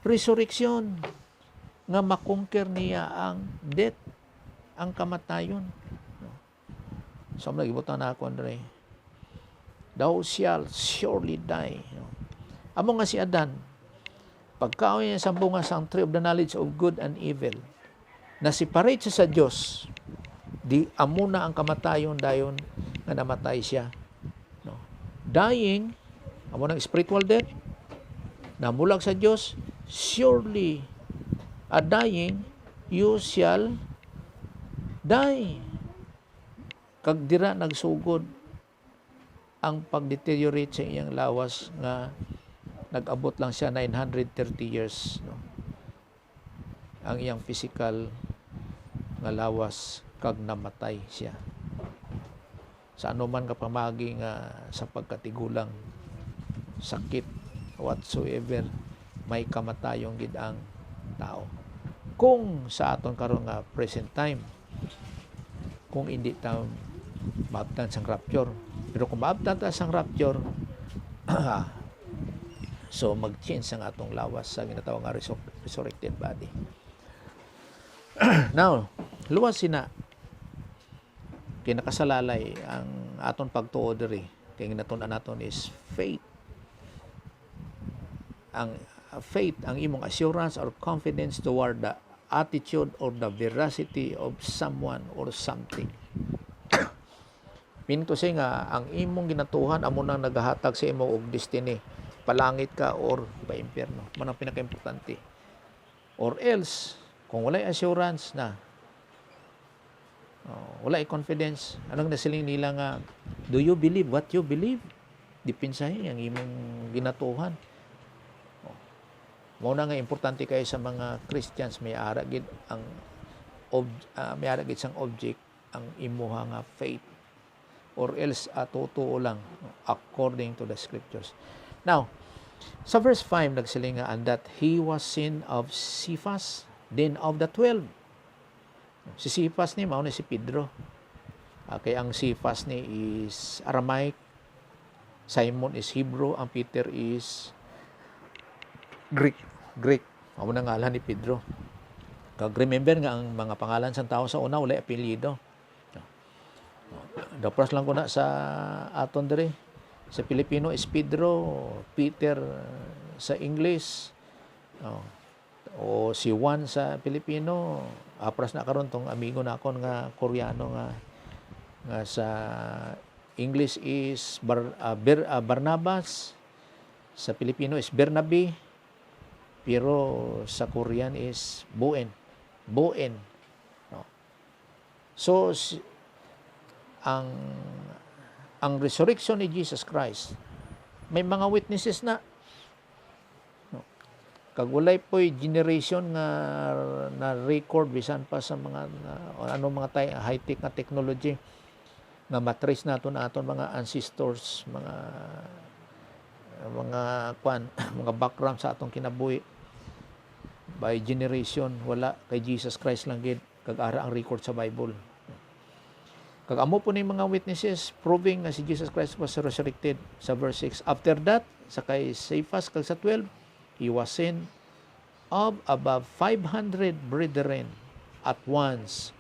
resurrection, nga makonquer niya ang death, ang kamatayon. So nagibutan na ako Andre, thou shalt surely die. Amo nga si Adan, pagkaon niya sa bunga sang tree of the knowledge of good and evil, na-separate siya sa Diyos, di amo na ang kamatayon dayon nga namatay siya. No. Dying, amo ng spiritual death, namulag sa Diyos, surely, dying, you shall die. Kag dira nagsugod ang pag-deteriorate sa iyang lawas nga nag-abot lang siya 930 years. No? Ang iyang physical nga lawas kag namatay siya. Sa anuman ka pamagi nga sa pagkatigulang sakit whatsoever, may kamatayong gid ang tao. Kung sa aton karon nga present time, kung hindi tayo maabtan sang rapture. Pero kung maabtan ta sang rapture, so mag-change ang atong lawas sa ginatawag nga resurrected body. Now, luwas sina kinakasalalay ang aton pagtuo diri kay ginatun-an naton is faith. Ang faith, ang imong assurance or confidence toward the attitude or the veracity of someone or something. Meaning to say nga, ang imong ginatuhan amo nang nagahatag sa imo og destiny. Palangit ka or pa-impyerno. Man ang pinaka-importante. Or else, kung walay assurance na, walay confidence, anong nasiling nila nga, do you believe what you believe? Dipinsahin ang imong ginatuhan. Muna nga importante kayo sa mga Christians, may aragid ang may aragid sang object ang imuha nga faith, or else totoo lang according to the scriptures. Now, sa verse 5 nagsiling nga, and that he was seen of Cephas, then of the 12. Si Cephas ni mao ni si Pedro. Kay ang Cephas ni is Aramaic, Simon is Hebrew, ang Peter is Greek. Amo na ngalan ni Pedro. Kag remember nga ang mga pangalan sa tao sa una wala apelyido. Dapras lang ko na sa aton diri. Sa Pilipino is Pedro, Peter sa English. O si Juan sa Pilipino. Apras na karon tong amigo na akon nga Koreano nga sa English is Barnabas. Sa Pilipino is Bernabe. Pero sa Korean is Boen. So ang resurrection ni Jesus Christ, may mga witnesses na. Kag walay po'y generation nga na record bisan pa sa mga mga high-tech nga technology nga matrace naton mga ancestors, mga background sa atong kinabuhi. By generation, wala kay Jesus Christ lang gid kag ara ang record sa Bible. Kag amo po ni mga witnesses proving nga si Jesus Christ was resurrected sa verse 6. After that, sa kay Cephas kag sa 12, he was seen of above 500 brethren at once.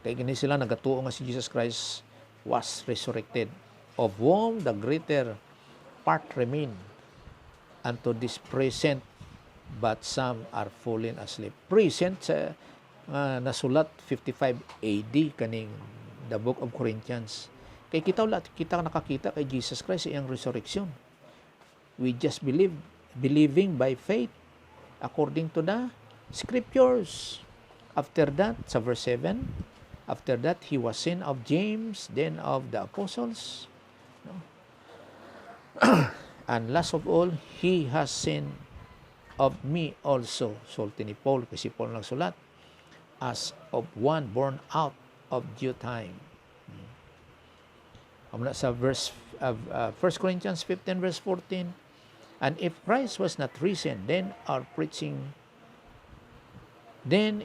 Kay gini sila nagatuo nga si Jesus Christ was resurrected, of whom the greater part remain unto this present, but some are fallen asleep. Present sa nasulat 55 AD kaning the book of Corinthians. Kay kita nakakita kay Jesus Christ iyang resurrection. We just believing by faith according to the scriptures. After that, sa verse 7, after that he was seen of James, then of the apostles. And last of all, he has seen of me also, sulti ni Paul, kasi Paul nagsulat, as of one born out of due time. Amuna sa verse of 1 Corinthians 15 verse 14, and if Christ was not risen, then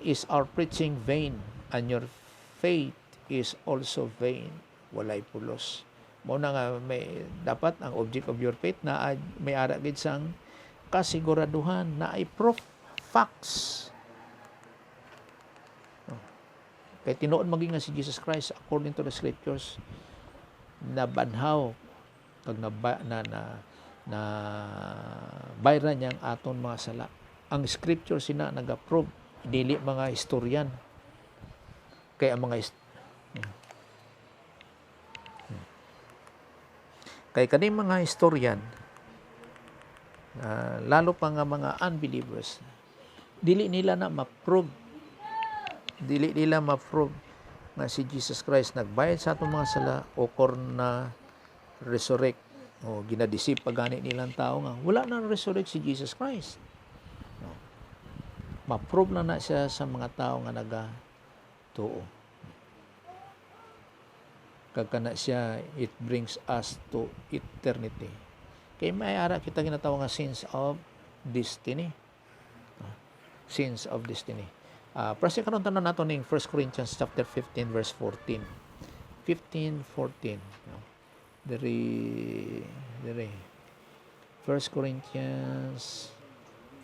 is our preaching vain, and your faith is also vain. Walay pulos. Mao na nga may dapat ang object of your faith na may ara gid sang kasiguraduhan na ay proof, facts. Kay tinuod maging nga si Jesus Christ according to the scriptures na banhaw kag na bayran niyang aton mga sala. Ang scripture sina nag-approve, dili mga historian. Kay ang mga kay kaning mga historian, lalo pa nga mga unbelievers, dili nila ma-prove na si Jesus Christ nagbayad sa atong mga sala o na resurrect o ginadisip pagani nilang tao nga wala na resurrect si Jesus Christ. Ma-prove na siya sa mga tao nga nagatuo. Kagkana siya, it brings us to eternity. Kay may ara kita ginatawag nga sins of destiny. Sins of destiny. Prasi karon tanan nato ning 1 Corinthians chapter 15 verse 14. 15:14. No? Diri 1 Corinthians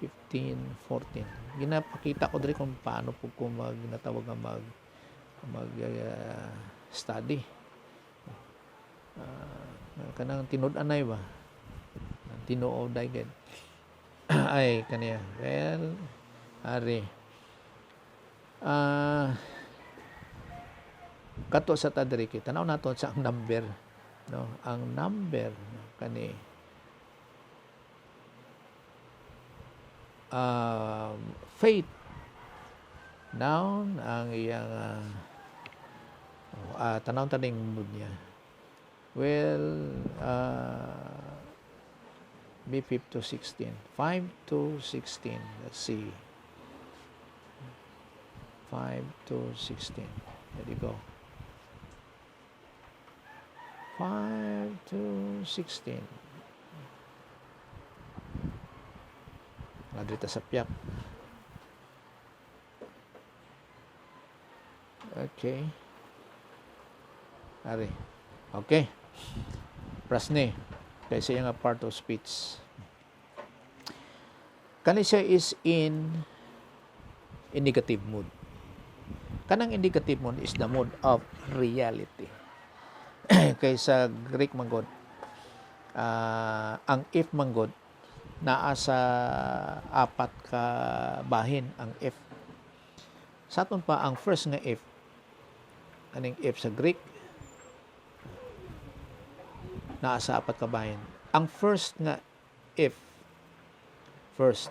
15:14. Ginapakita ko diri kung paano po ko ginatawag nga study. Kanang tinud-anay ba? Tinuod dayged. Ay kaniya. Well, ari. Kato sa tadiri kita. Tanaw naton sa ang number, no? Ang number kani faith noun ang iyang tanaw taning mood niya. Well, be 5 to 16. 5 to 16. Let's see. 5 to 16. There you go. 5 to 16. Nadrita sa piyak. Okay. Ari. Okay. Prasne. Kasi yung part of speech. Kani siya is in negative mood. Kanang indicative mood is the mood of reality. Kaysa Greek manggod, ang if manggod, naa sa apat ka bahin ang if. Sa aton pa, ang first nga if, kaning if sa Greek, naa sa apat ka bahin. Ang first nga if, first,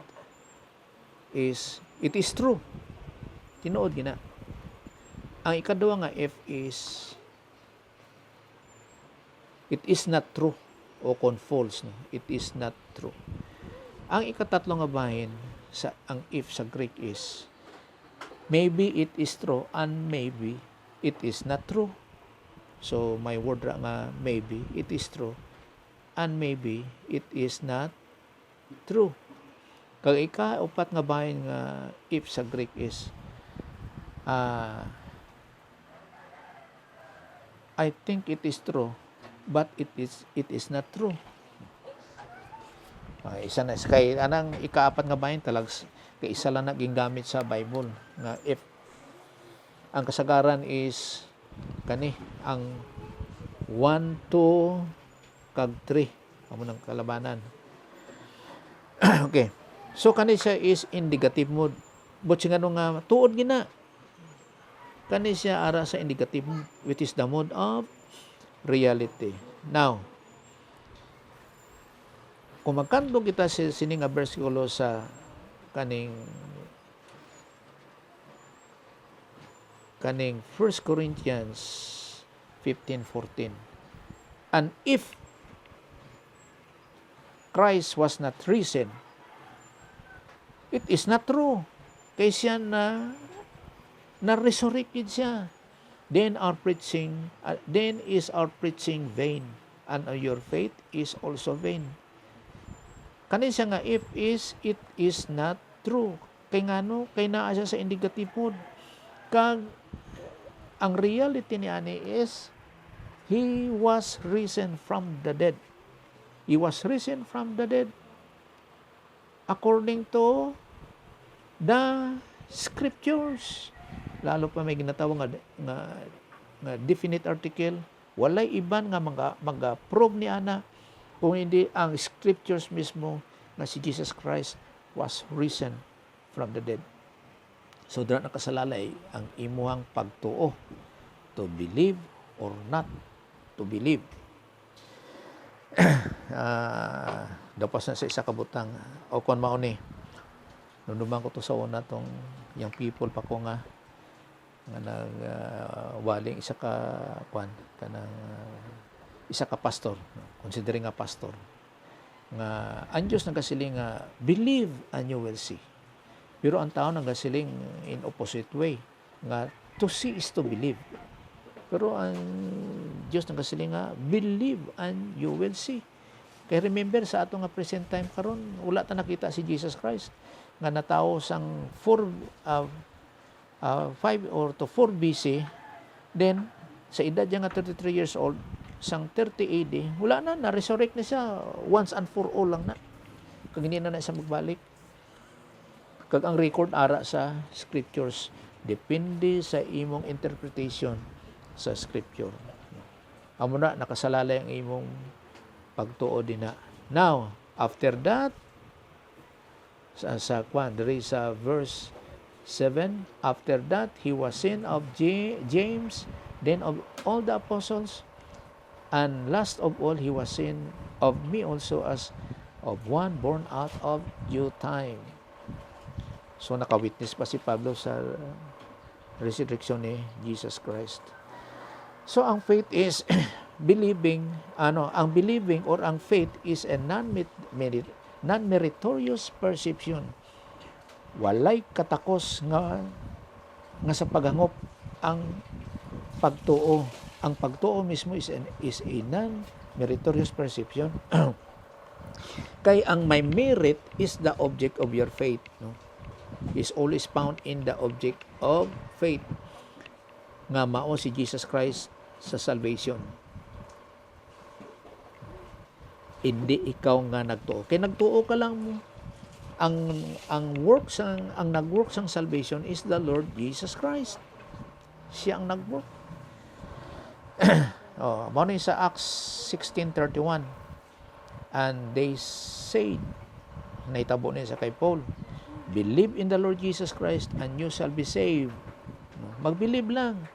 is, it is true. Tinuod gina. Ang ikaduha nga if is, it is not true o kung false, no? It is not true. Ang ikatatlo nga bahin sa ang if sa Greek is maybe it is true and maybe it is not true. So my word ra nga maybe it is true and maybe it is not true. Kag ika-upat nga bahin nga if sa Greek is I think it is true but it is not true. Isa na kay anang ikaapat nga bahin talags kay isa lang naging gamit sa Bible nga if ang kasagaran is kani ang 1, 2 kag 3 amo nang kalabanan. Okay, so kani siya is in negative mood but nga tuod gina kani siya ara sa indicative mood which is the mood of reality. Now, kung magkandog kita sa sining nga bersikulo sa kaning 1 Corinthians 15:14. And if Christ was not risen, it is not true. Kay siya na resurrected siya. Then is our preaching vain, and your faith is also vain. Kanin siya nga if is it is not true. Kay ngano kay naa siya sa indicative mood. Kag ang reality ni ani is he was risen from the dead. He was risen from the dead according to the scriptures. Lalo pa may ginatawag nga definite article, walay iban nga mag-prove ni ana kung hindi ang scriptures mismo na si Jesus Christ was risen from the dead. So dira nakasalalay ang imuhang pagtuo, to believe or not to believe. Dapas na sa isa kabutang o kon mao ni nunduman ko to sa una tong young people pa ko nga waling isa ka kanang isa ka pastor, considering nga pastor nga ang Diyos nagasiling nga believe and you will see, pero ang tao nagasiling in opposite way nga to see is to believe, pero ang Diyos nagasiling nga believe and you will see. Kaya remember sa ato nga present time karon wala ta nakita si Jesus Christ nga natao sang 5 or to 4 BC, then sa edad niya nga 33 years old, sang 30 AD, wala na-resurrect na siya once and for all lang na. Kag hindi na siya magbalik. Kag ang record ara sa scriptures, depende sa imong interpretation sa scripture. Amo na nakasalalay ang imong pagtuo din na. Now, after that, there is a verse 7, after that, he was seen of James, then of all the apostles, and last of all, he was seen of me also as of one born out of due time. So, nakawitness pa si Pablo sa resurrection ni Jesus Christ. So, ang faith is believing, ang believing or ang faith is a non-meritorious perception. Walay katakos nga sa paghangop ang pagtuo. Ang pagtuo mismo is a non-meritorious perception. Kay ang may merit is the object of your faith, no? Is always found in the object of faith, nga mao si Jesus Christ sa salvation. Hindi ikaw nga nagtuo. Kay nagtuo ka lang mo. Ang nag-work sang salvation is the Lord Jesus Christ. Siya ang nag-work. Mao ni sa Acts 16:31. And they said, naitabo niya sa kay Paul, believe in the Lord Jesus Christ and you shall be saved. Mag-believe lang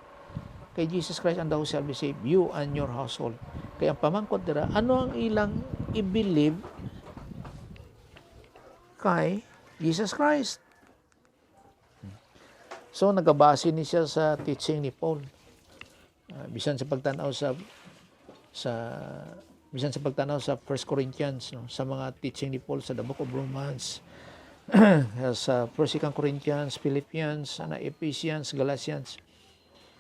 kay Jesus Christ and thou shall be saved, you and your household. Kaya ang pamangkot dira, ano ang ilang i-believe kay Jesus Christ? So, nagabase ni siya sa teaching ni Paul. Bisan sa pagtanaw sa 1 Corinthians, no, sa mga teaching ni Paul sa the book of Romans, sa 1 Corinthians, Philippians, Ephesians, Galatians,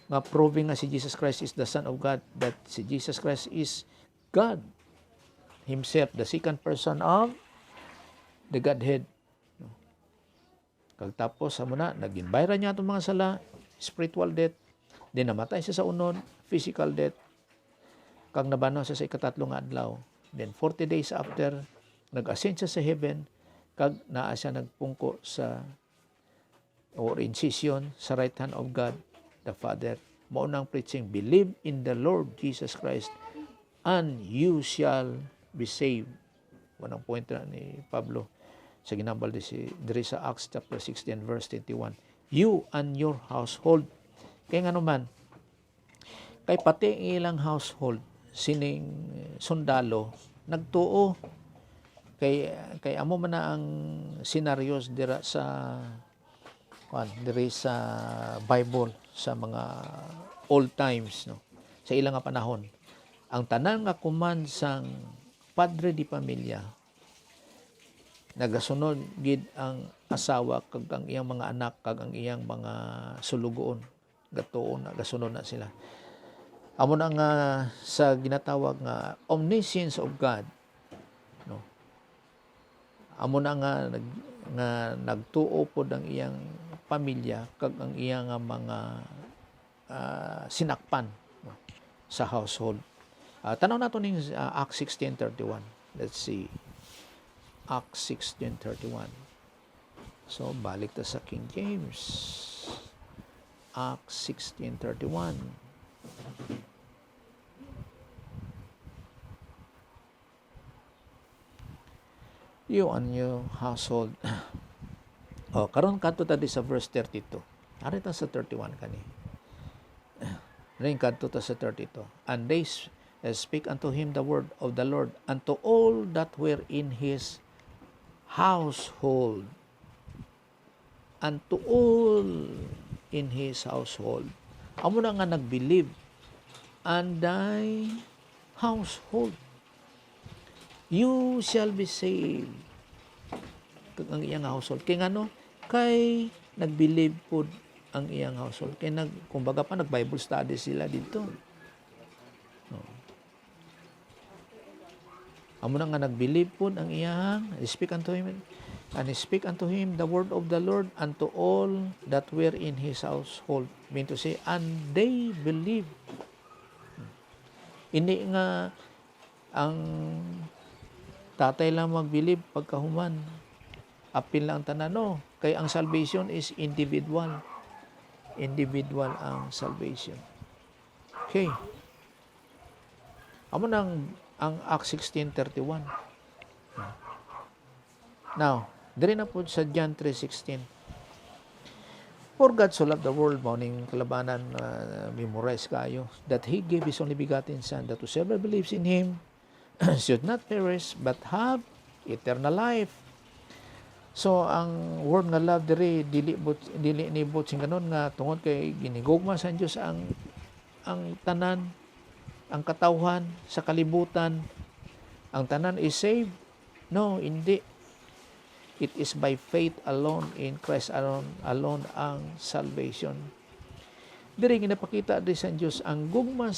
nga proving nga si Jesus Christ is the Son of God, that si Jesus Christ is God Himself, the second person of the Godhead. Kagtapos sa muna, nag-inbayra niya itong mga sala, spiritual death, din namatay siya sa unod, physical death, kag nabano siya sa ikatatlong adlaw. Then 40 days after, nag-ascend siya sa heaven, kag naa siya nagpungko sa or incision sa right hand of God the Father. Maunang preaching, believe in the Lord Jesus Christ and you shall be saved. Wanang point na ni Pablo sa ginambal diri sa Acts chapter 16 verse 21. You and your household. Kaya nga naman, kay pati ilang household, sining sundalo, nagtuo. Kay amo man na ang scenarios dira sa Bible, sa mga old times, no, sa ilang nga panahon. Ang tanan nga kuman sang padre di pamilya, nagasunod gid ang asawa kag ang iyang mga anak kag ang iyang mga sulugoon, gatuon na gasunod na sila. Amo na nga sa ginatawag nga omniscience of God, no. Amo na nga nagtuo pod ang iyang pamilya kag ang iyang mga sinakpan, no, sa household. Tanaw nato ning Acts 16:31. Let's see. Acts 16:31. So balik ta sa King James. Acts 16:31. You and your household. Karon kadto ta di sa verse 32. Ari ta sa 31 kani. Ring kadto ta sa 32. And they speak unto him the word of the Lord unto all that were in his household. Unto all in his household. Amo na nga nag-believe and thy household. You shall be saved. Kag ang iyang household. Kay ngano? Kay nag-believe po ang iyang household. Kay kumbaga pa nag-Bible study sila dito. No. Amo na nga nag-believe po ang iyang, speak unto him, and speak unto him the word of the Lord unto all that were in his household. Mean to say, and they believe Hindi nga ang tatay lang mag-believe pagkahuman. Apil lang tanan. No, kay ang salvation is individual. Individual ang salvation. Okay. Amo nang ang Acts 16:31. Now, diri na po sa John 3:16. For God so loved the world, morning kalabanan, memorize kayo, that He gave His only begotten Son, that whosoever believes in Him should not perish, but have eternal life. So, ang word nga love diri, dili nibot sing kanon nga tungod kay ginigugma sa Dios ang tanan, ang katawhan sa kalibutan, ang tanan is saved. No, hindi. It is by faith alone, in Christ alone ang salvation. Diri ginapakita di sa Dios ang gugma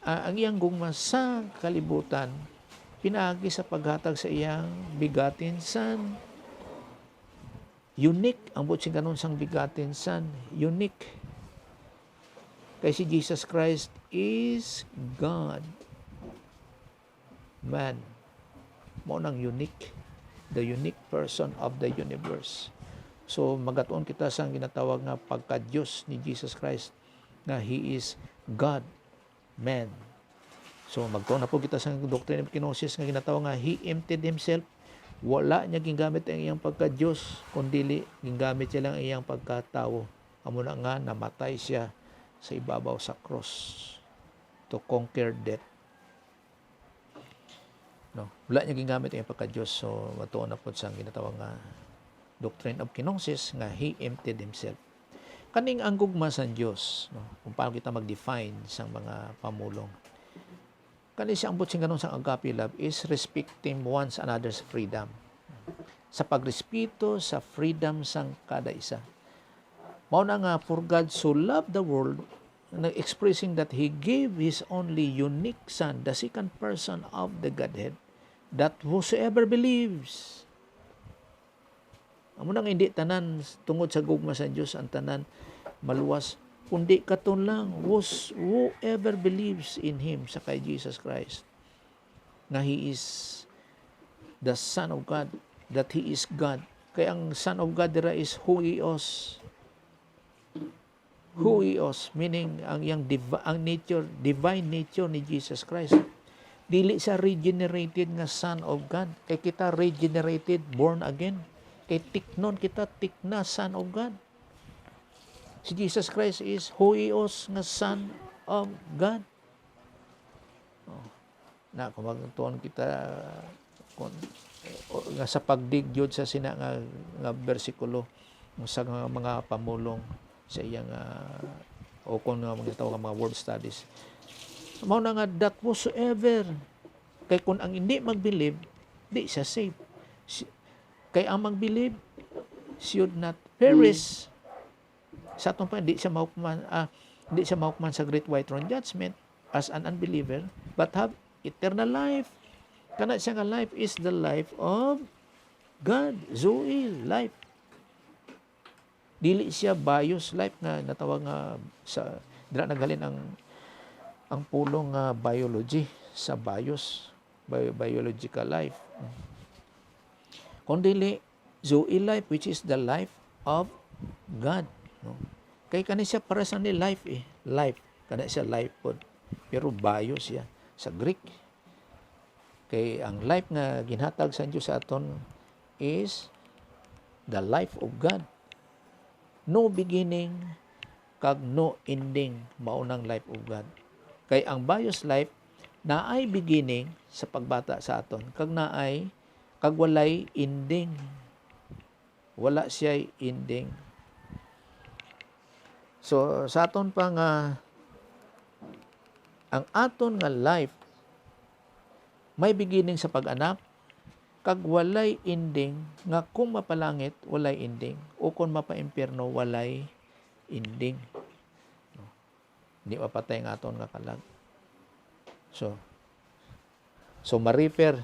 ang iyang gugma sa kalibutan pinaagi sa paghatag sa iyang bigatin Son. Unique ang butsing kanon sang bigatin Son, unique. Kay si Jesus Christ is God, man. Mo nang unique, the unique person of the universe. So magatuon kita sa ginatawag nga pagka-Diyos ni Jesus Christ na He is God, man. So magtuon na po kita sa doctrine of kenosis nga ginatawag nga He emptied Himself. Wala niya gingamit ang iyang pagka-Diyos, kundi gingamit niya lang ang iyang pagkatao. Amo na nga namatay siya sa ibabaw sa cross to conquer death. No, wala niya gingamit ang pagka-Diyos. So matuon na po sa ginatawag nga doctrine of kenosis nga He emptied Himself. Kaning ang gugma sa Diyos, no, kung paano kita mag-define sa mga pamulong. Kani siya ang butsing ganun sa agape love is respecting one's another's freedom. Sa pagrespeto sa freedom sang kada isa. Mao na nga, for God so loved the world, expressing that He gave His only unique Son, the second person of the Godhead, that whosoever believes. Amo nang hindi tanan tungod sa gugma sa Dios ang tanan maluwas, kundi katon lang whoever believes in Him sa kay Jesus Christ, na He is the Son of God, that He is God. Kaya ang Son of God dira is huios. Huios, meaning ang divine nature ni Jesus Christ. Dili sa regenerated nga Son of God. Kay kita regenerated, born again. Kay tiknon kita, tikna Son of God. Si Jesus Christ is huios nga Son of God. Na kung magtuon kita nga sa pagdigyod sa sina nga bersikulo sa mga pamulong sa iyang o kung mga tawag mga word studies. Mao na nga that whosoever, kay kung ang hindi mag-believe, di siya saved. Kay ang mag-believe should not perish. Sa atong pa, di siya mahukman sa great white throne judgment as an unbeliever, but have eternal life. Kana siya nga life is the life of God, Zoe, life. Dili siya bios life na natawag nga sa dira naghalin ang pulong biology sa bios, biological life. Kundi Zoe life, which is the life of God. No? Kay kani siya para sa ni life life, kana siya life pod, pero bios siya sa Greek. Kay ang life nga ginhatag sa Dios sa aton is the life of God. No beginning kag no ending, maunang life of God. Kay ang bios life naay beginning sa pagbata sa aton, kag naay kag walay ending. Wala siya ending. So sa aton pa nga ang aton nga life may beginning sa pag-anak, kag walay ending nga kung mapalangit walay ending o kung mapa-impyerno walay ending. No. Hindi mapatay nga aton nga kalag. So ma-refer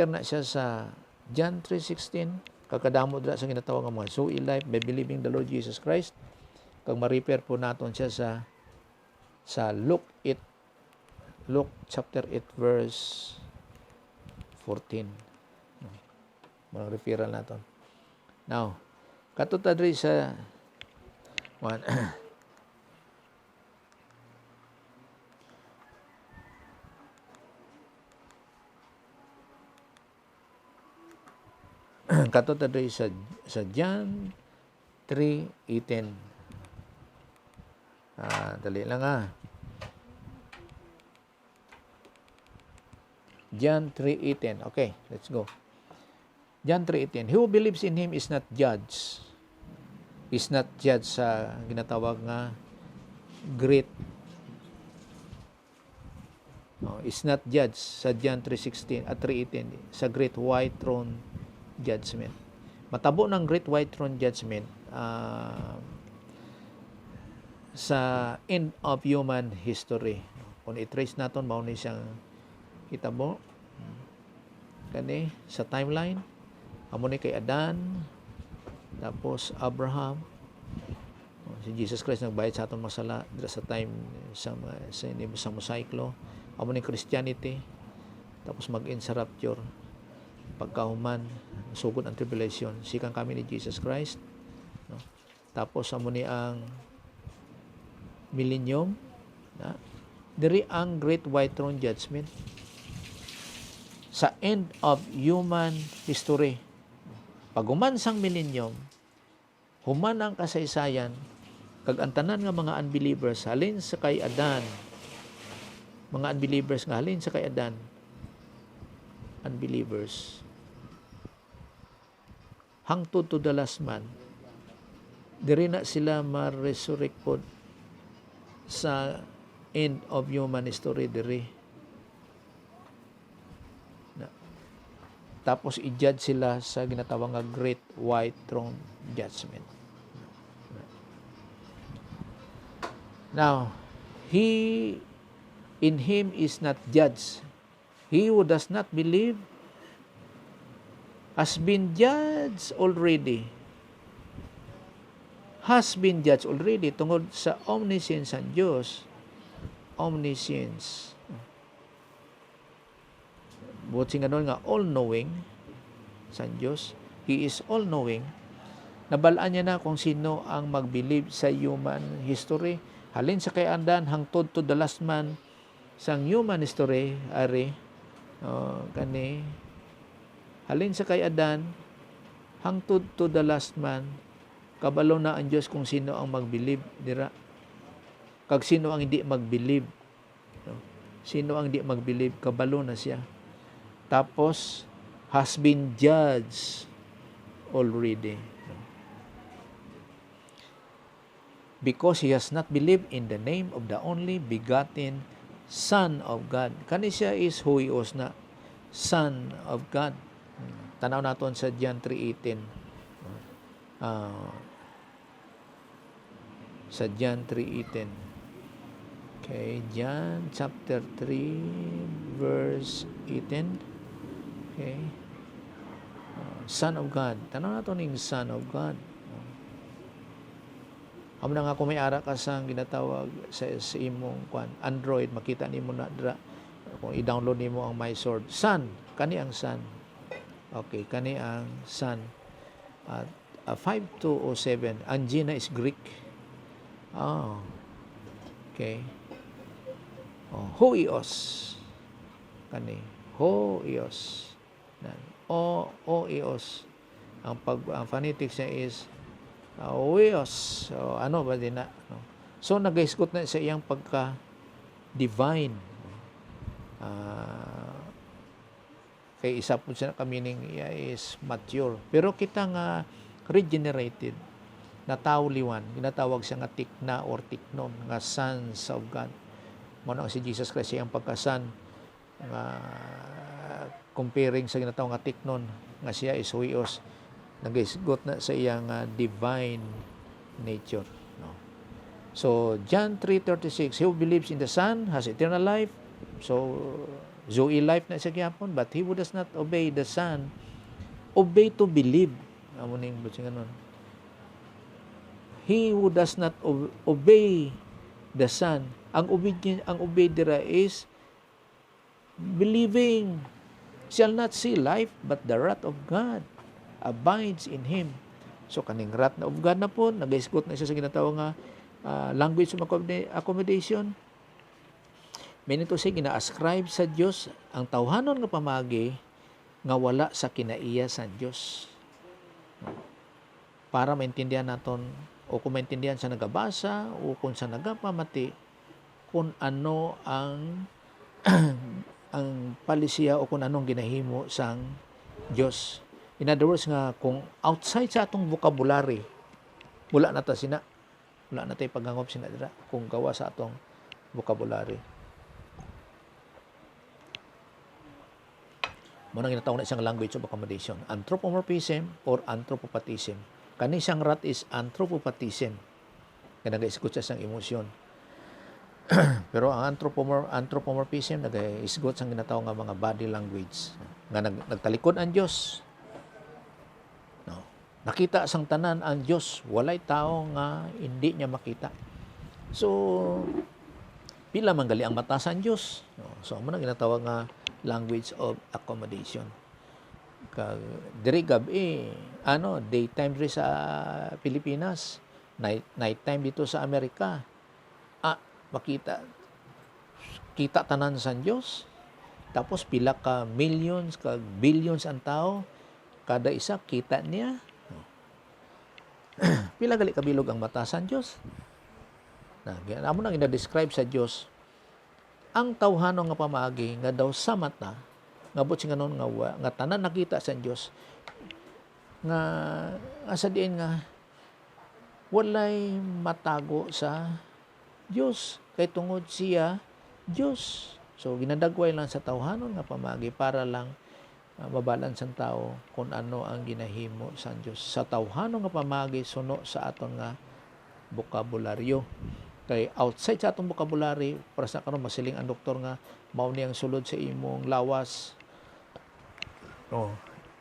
na siya sa John 3:16, kakadamo dira sa ginatawag nga mga Zoe life by believing the Lord Jesus Christ. Kag ma-refer po naton siya sa sa Luke chapter 8 verse 14. Mga referral naton. Now, katong diri sa one katong diri sa John 3:18. Dali lang John 3:18. Okay, let's go. John 3:18. He who believes in him is not judged. Is not judged sa ginatawag nga great. Is not judged sa John 3:16 at 3:18 sa great white throne judgment. Matabo ng great white throne judgment sa end of human history. Kung i-trace naton mao ni siyang hitabo kani sa timeline amo ni kay Adan, tapos Abraham, si Jesus Christ nagbayad sa aton masala sa time sa Mosaic law, amo ni Christianity, tapos mag-end sa rapture, pagkahuman sugod ang tribulation, sikan kami ni Jesus Christ, no? Tapos amo ni ang millennium, diri ang great white throne judgment sa end of human history. Pag human sang millennium, human ang kasaysayan, kag ang tanan nga mga unbelievers halin sa kay Adan, mga unbelievers nga halin sa kay Adan, unbelievers, hangtod to the last man, diri na sila ma-resurrect pod sa end of human history diri. Tapos i-judge sila sa ginatawag nga great white throne judgment. Now, he in him is not judged. He who does not believe has been judged already. Has been judged already tungod sa omniscience ng Diyos. Omniscience. Buti nga doon nga all-knowing sa Diyos. He is all-knowing. Nabalaan niya na kung sino ang mag-believe sa human history. Halin sa kay Adan, hangtod to the last man sang human history, ari, kani, halin sa kay Adan, hangtod to the last man, kabalo na ang Diyos kung sino ang mag-believe, dira. Kag sino ang hindi mag-believe. Sino ang hindi mag-believe, kabalo na siya. Tapos, has been judged already. Because he has not believed in the name of the only begotten Son of God. Kani siya is huios na Son of God. Tanaw naton sa John 3:18. Sa John 3:18. Okay, John chapter 3 verse 18. Okay. Son of God. Tanaw nato ning Son of God. Amo na nga kung may ara ka sang ginatawag sa imong Android, makita nimo na dra kung i-download nimo ang My Sword. Son, kani ang Son. Okay, kani ang Son. At 5207, ang Gina is Greek. Okay. Hoios. Kani Hoios. Oios. Ang phonetics niya is Oios. So, ano ba din na? No? So, nag-iskot na sa iyang pagka-divine. Kay isa po siya ka-meaning is mature. Pero kita nga regenerated, na tauliwan, ginatawag siya nga tikna or tiknon, nga sons of God. Muna si Jesus Christ siyang pagka-son, nga comparing sa ginatawag nga tiknon, nga siya is huios, nag-isgot na sa iyang divine nature. No? So, John 3:36, he who believes in the Son has eternal life. So, Zoe life na siya gyapon, but he who does not obey the Son, obey to believe. Amo ning buti ganon. He who does not obey the Son Ang obey dira is believing shall not see life, but the wrath of God abides in him. So kaning wrath of God na po, nag-isgot na siya sa ginatawag nga language of accommodation. Minito siya gina-ascribe sa Dios ang tawhanon nga pamagi nga wala sa kinaiya sa Dios. Para maintindihan naton o kung maintindihan sa nagabasa o kung sa nagapamati kung ano ang ang palisiya o kung anong ginahimo sang Dios. In other words nga kung outside sa atong vocabulary, wala na ta sina. Wala na tay paghangop sina dira kung gawa sa atong vocabulary. Muna ginatawag na isang language of accommodation, anthropomorphism or anthropopathism. Kani siyang rat is anthropopathism. Kaya nag-isgot siya sang emosyon. Pero ang anthropomorphism nag-isgot sang ginatawag nga mga body language. Nga nagtalikod ang Diyos. No. Nakita sang tanan ang Diyos. Walay tao nga hindi niya makita. So, pila man gali ang mata sa Diyos. No. So, muna ginatawag nga language of accommodation. Diri gabi, daytime diri sa Pilipinas, nighttime dito sa Amerika. Makita tanan sa Dios. Tapos pila ka millions, ka billions ang tao, kada isa kita niya. Pila gali kabilog ang mata sa Dios. Amo nang ina-describe sa Dios ang tawhanon nga pamaagi nga daw sa mata nga butsi nga non nga tanan nakita sa Dios nga asa diin nga walay matago sa Dios kay tungod siya Dios. So ginadagway lang sa tawhanon nga pamaagi para lang mabalan sa tao kung ano ang ginahimo sa Dios. Sa tawhanon nga pamaagi suno sa aton nga bokabularyo. Kay outside sa atong vocabulary, para sa karon masiling ang doktor nga mao ni ang sulod sa imong lawas.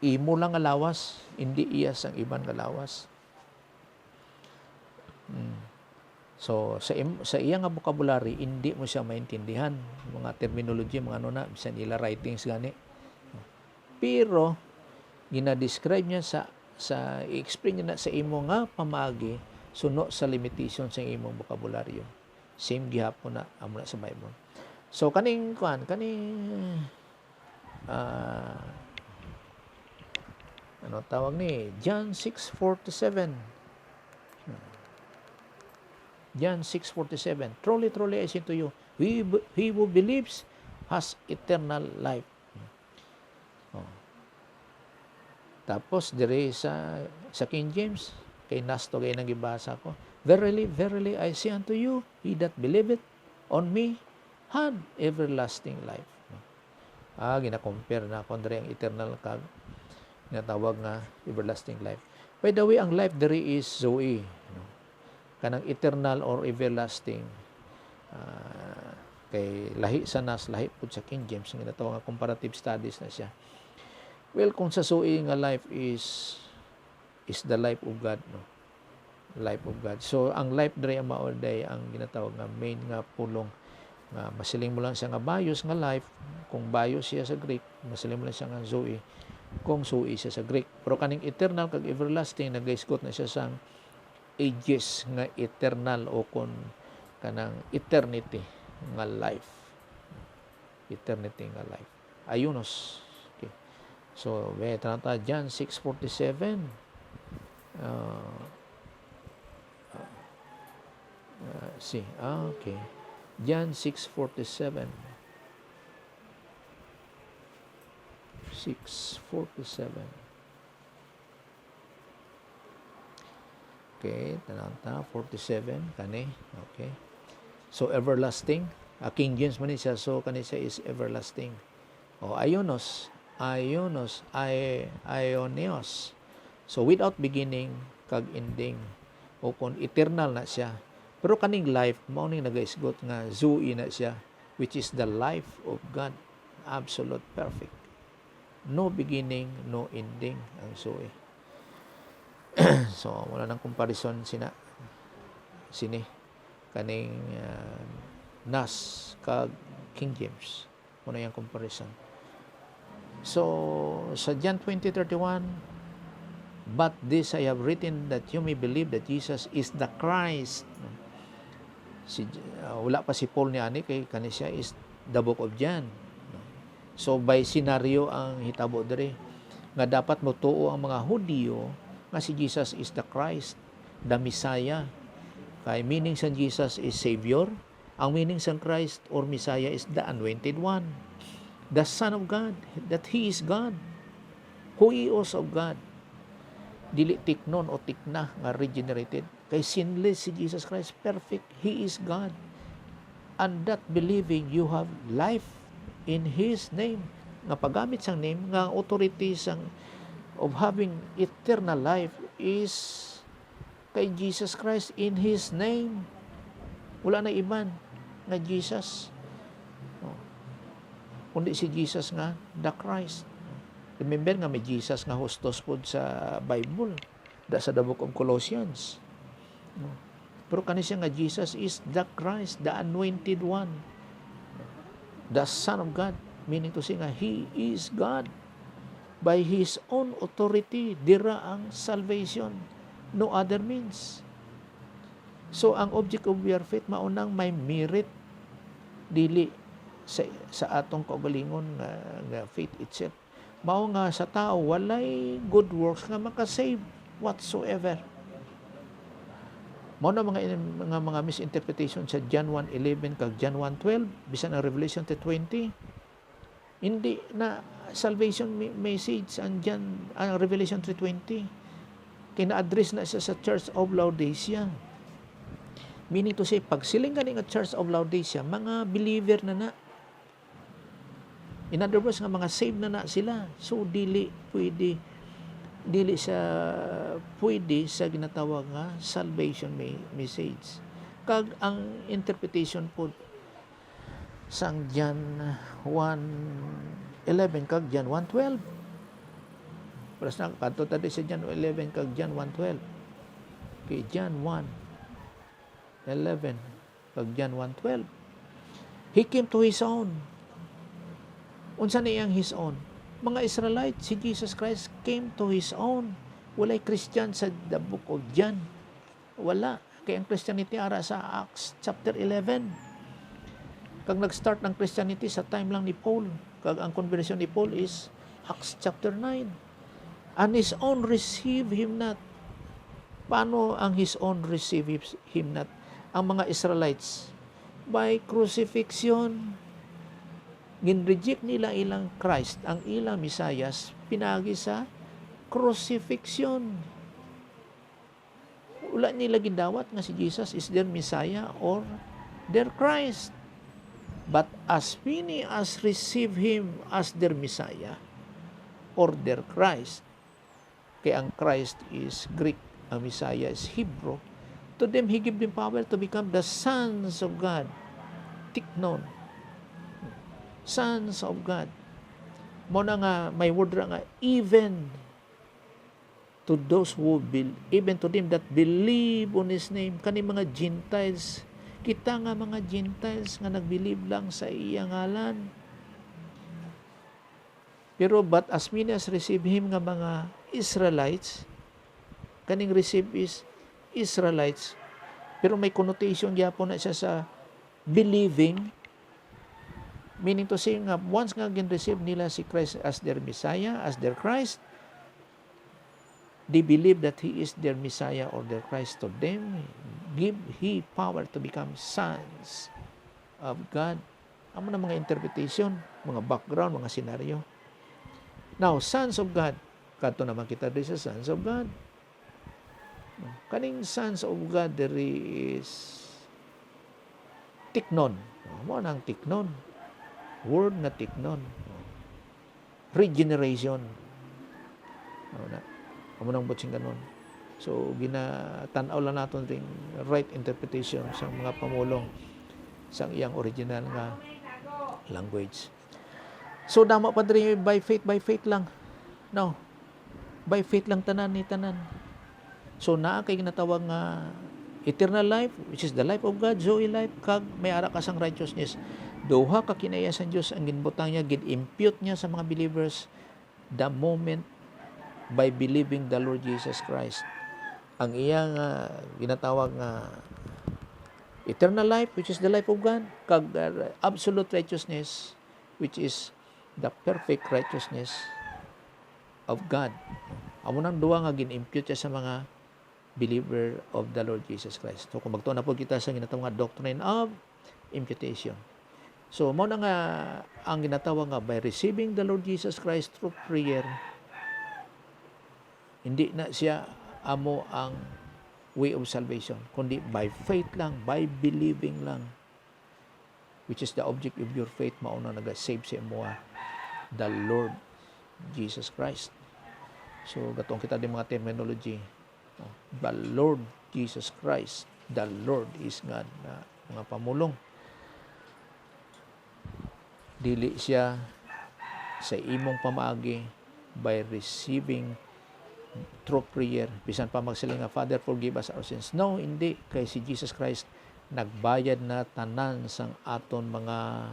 Imo lang nga lawas, hindi iyas ang iban nga lawas. So sa iya nga vocabulary, hindi mo siya maintindihan mga terminology, mga bisan ila writings gani. Pero gina-describe niya sa i-explain niya na sa imo nga pamaagi suno sa limitation sa imong bokabularyo. Same gihapon na amo na sa Bible. So kaning tawag ni John 6:47. John 6:47. Truly, truly I say to you, he who believes has eternal life. Tapos dire sa King James, kay nasto kay nang gibasa ko, verily, verily, I say unto you, he that believeth on me had everlasting life. Gina-compare na kung ang eternal kag natawag nga everlasting life. By the way, ang life there is Zoe. Kanang eternal or everlasting. Kay lahi sa nas, lahi po sa King James, nga natawag nga comparative studies na siya. Well, kung sa Zoe nga life is the life of God, no? Life of God. So ang life dre ang maoday ang ginatawag nga main nga pulong nga masiling mo lang siya nga bios nga life. Kung bios siya sa Greek, masiling mo lang siya nga Zoe. Kung Zoe siya sa Greek. Pero kaning eternal kag everlasting nag-isgot na siya sang ages nga eternal o kung kanang eternity nga life. Eternity nga life. Ayunos. Okay. So, tanata John 6:47. Okay. John 6:47. 6:47. Okay, tananta 47 kani. Okay. So everlasting, King James man siya, so kani siya is everlasting. Aionios. So without beginning kag ending o kung eternal na siya. Pero kaning life mao ning nagaisgot nga Zoe na siya, which is the life of God, absolute perfect. No beginning, no ending ang Zoe. So wala nang comparison sini kaning NAS kag King James. Muna yung comparison. So, sa John 20:31, but this I have written that you may believe that Jesus is the Christ. Wala pa si Paul ni ani kay kani siya is the book of John. So, by scenario ang hitabo diri nga dapat motuo ang mga Hudyo nga si Jesus is the Christ, the Messiah. Kay meaning sa Jesus is Savior. Ang meaning sa Christ or Messiah is the Anointed One, the Son of God, that He is God, Huios of God. Dili tiknon o tikna nga regenerated. Kay sinless si Jesus Christ, perfect. He is God. And that believing you have life in His name. Nga paggamit sang name, nga authority sang of having eternal life is kay Jesus Christ in His name. Wala na iban nga Jesus. Kundi si Jesus nga, the Christ. Remember nga may Jesus nga hustos po sa Bible. Sa the book of Colossians. Pero kani siya nga Jesus is the Christ, the Anointed One. The Son of God. Meaning to say nga, He is God. By His own authority, dira ang salvation. No other means. So, ang object of your faith, maunang may merit dili sa atong kaugalingon nga faith itself. Mao nga sa tao, walay good works nga makasave whatsoever. Mao na mga misinterpretation sa John 1:11 kag John 1:12 bisan ang Revelation 20. Hindi na salvation message ang Revelation 3:20. Kina-address na siya sa Church of Laodicea. Meaning to say, pag siling gani nga Church of Laodicea, mga believer na. In other words, nga mga saved na sila. So, dili sa ginatawag nga salvation message. Kag ang interpretation po sang John 1:11 kag John 1:12. Plus na kanto tadi sa John 11 kag John 1:12. Kay John 1:11 kag John 1:12. He came to His own. Unsa niyang His own? Mga Israelites, si Jesus Christ came to His own. Walay Christian sa the book of John. Wala. Kaya ang Christianity ara sa Acts chapter 11. Kag nag-start ng Christianity sa time lang ni Paul. Kag ang conversion ni Paul is Acts chapter 9. And His own receive Him not. Paano ang His own receive Him not? Ang mga Israelites, by crucifixion, gin-reject nila ilang Christ, ang ilang Messiah, pinagi sa crucifixion. Wala nila gindawat nga si Jesus is their Messiah or their Christ. But as many as receive Him as their Messiah or their Christ, kaya ang Christ is Greek, ang Messiah is Hebrew, to them He give them power to become the sons of God. Tiknon. Sons of God. Mo na nga, may word ra nga, even to those who even to them that believe on His name, kani mga Gentiles, kita nga mga Gentiles nga nag-believe lang sa iyang ngalan. Pero but as many as receive Him nga mga Israelites, kaning receive is Israelites, pero may connotation gyapon na siya sa believing. Meaning to say nga, once nga gin-receive nila si Christ as their Messiah, as their Christ, they believe that He is their Messiah or their Christ to them. Give He power to become sons of God. Amo na mga interpretation, mga background, mga senaryo. Now, sons of God. Kato naman kita din sa sons of God. Kaning sons of God, there is tiknon. Mo nang tiknon. Word na tiknon. Regeneration. Amo nang butsing ganon. So, ginatanaw lang natin ring right interpretation sa mga pamulong sa iyang original nga language. So, dama pa rin by faith lang. No. By faith lang tanan ni tanan. So, naa kay ginatawag nga eternal life, which is the life of God, Zoe life, kag may ara kasang righteousness. Duha ka kinaya sa Dios ang ginbutang niya, gin-impute niya sa mga believers the moment by believing the Lord Jesus Christ. Ang iyang ginatawag nga eternal life, which is the life of God, kag absolute righteousness, which is the perfect righteousness of God. Amo nang duha nga gin-impute siya sa mga believer of the Lord Jesus Christ. So kung magtuon na po kita sa ginatawag nga doctrine of imputation. So mo na nga ang ginatawag nga by receiving the Lord Jesus Christ through prayer, hindi na siya amo ang way of salvation, kundi by faith lang, by believing lang, which is the object of your faith, mauna naga-save si Moa, the Lord Jesus Christ. So gatong kita din mga terminology, the Lord Jesus Christ, the Lord is God, na mga pamulong. Dili siya sa imong pamaagi by receiving through prayer. Bisan pa magsiling nga, Father, forgive us our sins. No, hindi. Kay si Jesus Christ nagbayad na tanan sang aton mga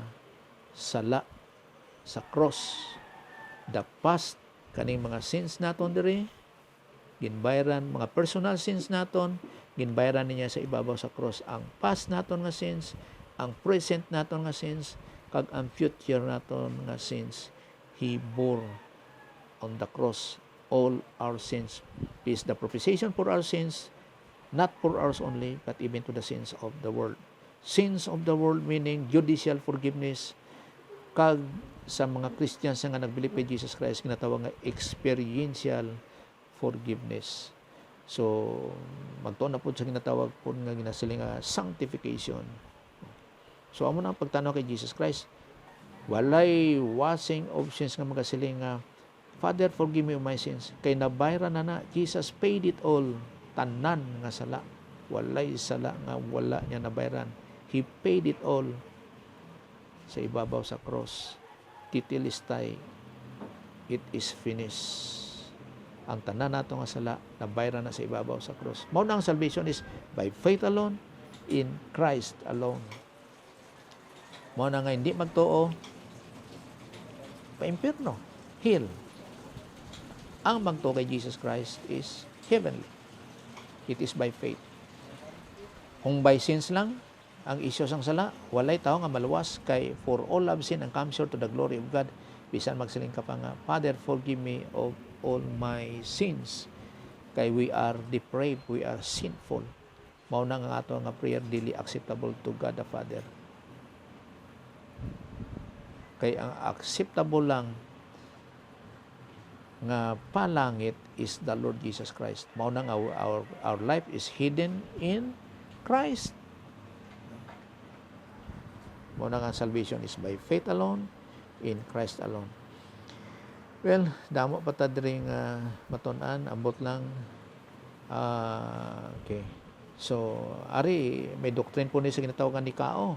sala sa cross. The past, kaning mga sins naton diri, ginbayran, mga personal sins naton, ginbayran niya sa ibabaw sa cross. Ang past naton nga sins, ang present naton nga sins, kag ang future naton nga sins, He bore on the cross all our sins. This is the propitiation for our sins, not for ours only, but even to the sins of the world. Sins of the world meaning judicial forgiveness, kag sa mga Christians nga nagbilib kay Jesus Christ, ginatawag nga experiential forgiveness. So magtuon na po sa ginatawag po nga ginasiling nga sanctification. So amo na ang pagtanaw kay Jesus Christ, walay washing of sins nga magasiling nga, Father, forgive me of my sins. Kay nabayran na Jesus paid it all, tanan nga sala. Walay sala nga wala niya nabayran. He paid it all sa ibabaw sa cross. Titilistay, it is finished. Ang tanan nato nga sala, nabayran na sa ibabaw sa cross. Mao na ang salvation is by faith alone, in Christ alone. Mao na nga hindi magtuo, pa-impyerno, hell. Ang magtuo kay Jesus Christ is heavenly. It is by faith. Kung by sins lang, ang isyo sang sala, walay tao nga maluwas, kay for all have sinned and come short to the glory of God. Bisan magsiling ka pa nga, Father, forgive me of all my sins. Kay we are depraved, we are sinful. Mao na nga ato nga prayer dili acceptable to God the Father. Kay ang acceptable lang nga palangit is the Lord Jesus Christ. Mao na nga our life is hidden in Christ. Mao na nga salvation is by faith alone, in Christ alone. Well, damo pa ta diri nga matun-an, ambot lang. Okay. So, ari may doctrine po ni sa ginatawagan ni Kao.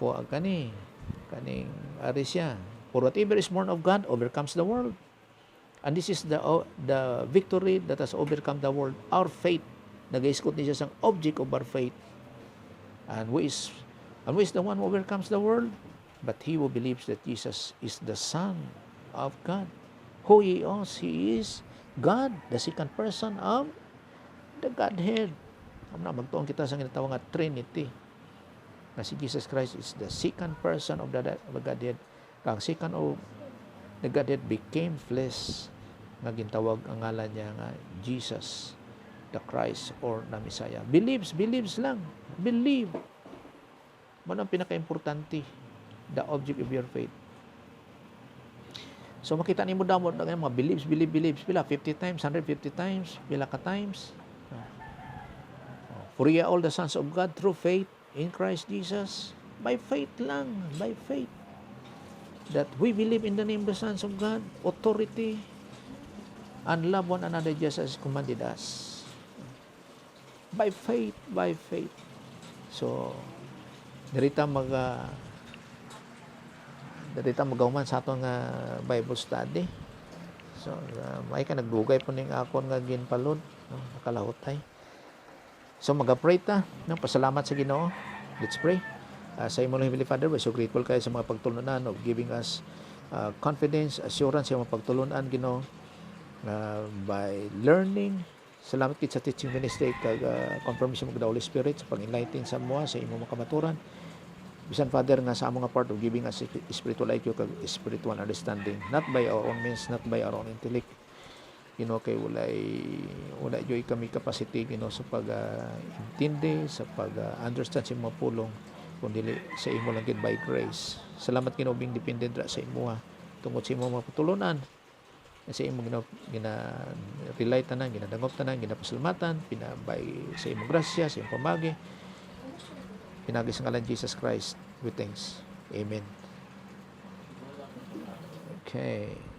For kaning ari siya. For whatever is born of God overcomes the world. And this is the victory that has overcome the world. Our faith. Nag-iskot niya sa object of our faith. And who is the one who overcomes the world? But he who believes that Jesus is the Son of God. Who He is God, the second person of the Godhead. Magtuon kita sa ginatawag nga Trinity. Na si Jesus Christ is the second person of the Godhead. Kang second of the Godhead became flesh, nga gintawag ang ngalan niya nga Jesus the Christ or the Messiah. Believes lang. Believe. Man ang pinaka-importante, the object of your faith. So makita nimo damo mga believes. Pila 50 times, 150 times, pila ka times. For ye all the sons of God through faith in Christ Jesus. By faith lang, by faith. That we believe in the name of the sons of God, authority, and love one another just as commanded us. By faith. So, darita magahuman sa atong Bible study. So, may ka nagdugay po ning akon nga ginpalod, no? Nakalahutay. So mag-pray ta, no? Pasalamat sa Ginoo. Let's pray. Sa imo Heavenly Father, we're so grateful kayo sa mga pagtulunan of giving us confidence, assurance sa mga pagtulunan, Ginoo, by learning. Salamat kit sa teaching ministry kag confirmation of the Holy Spirit sa pag-enlighten sa mga sa imo makamaturan. Bisan Father nga sa among part of giving us spiritual IQ kag spiritual understanding, not by our own means, not by our own intellect. Kay wala joy kami capacity sa pag-intindi, sa pag-understand sa mga pulong, kundi sa imo lang gid by grace. Salamat Ginoo being dependent ra sa imo tungod sa imo mga patulunan. Sa imo rely tanan, ginadangop tanan, ginapasalamatan, pinabay sa imo grasya, sa imo pamagi. Pinagi sa ngalan Jesus Christ with thanks. Amen. Okay.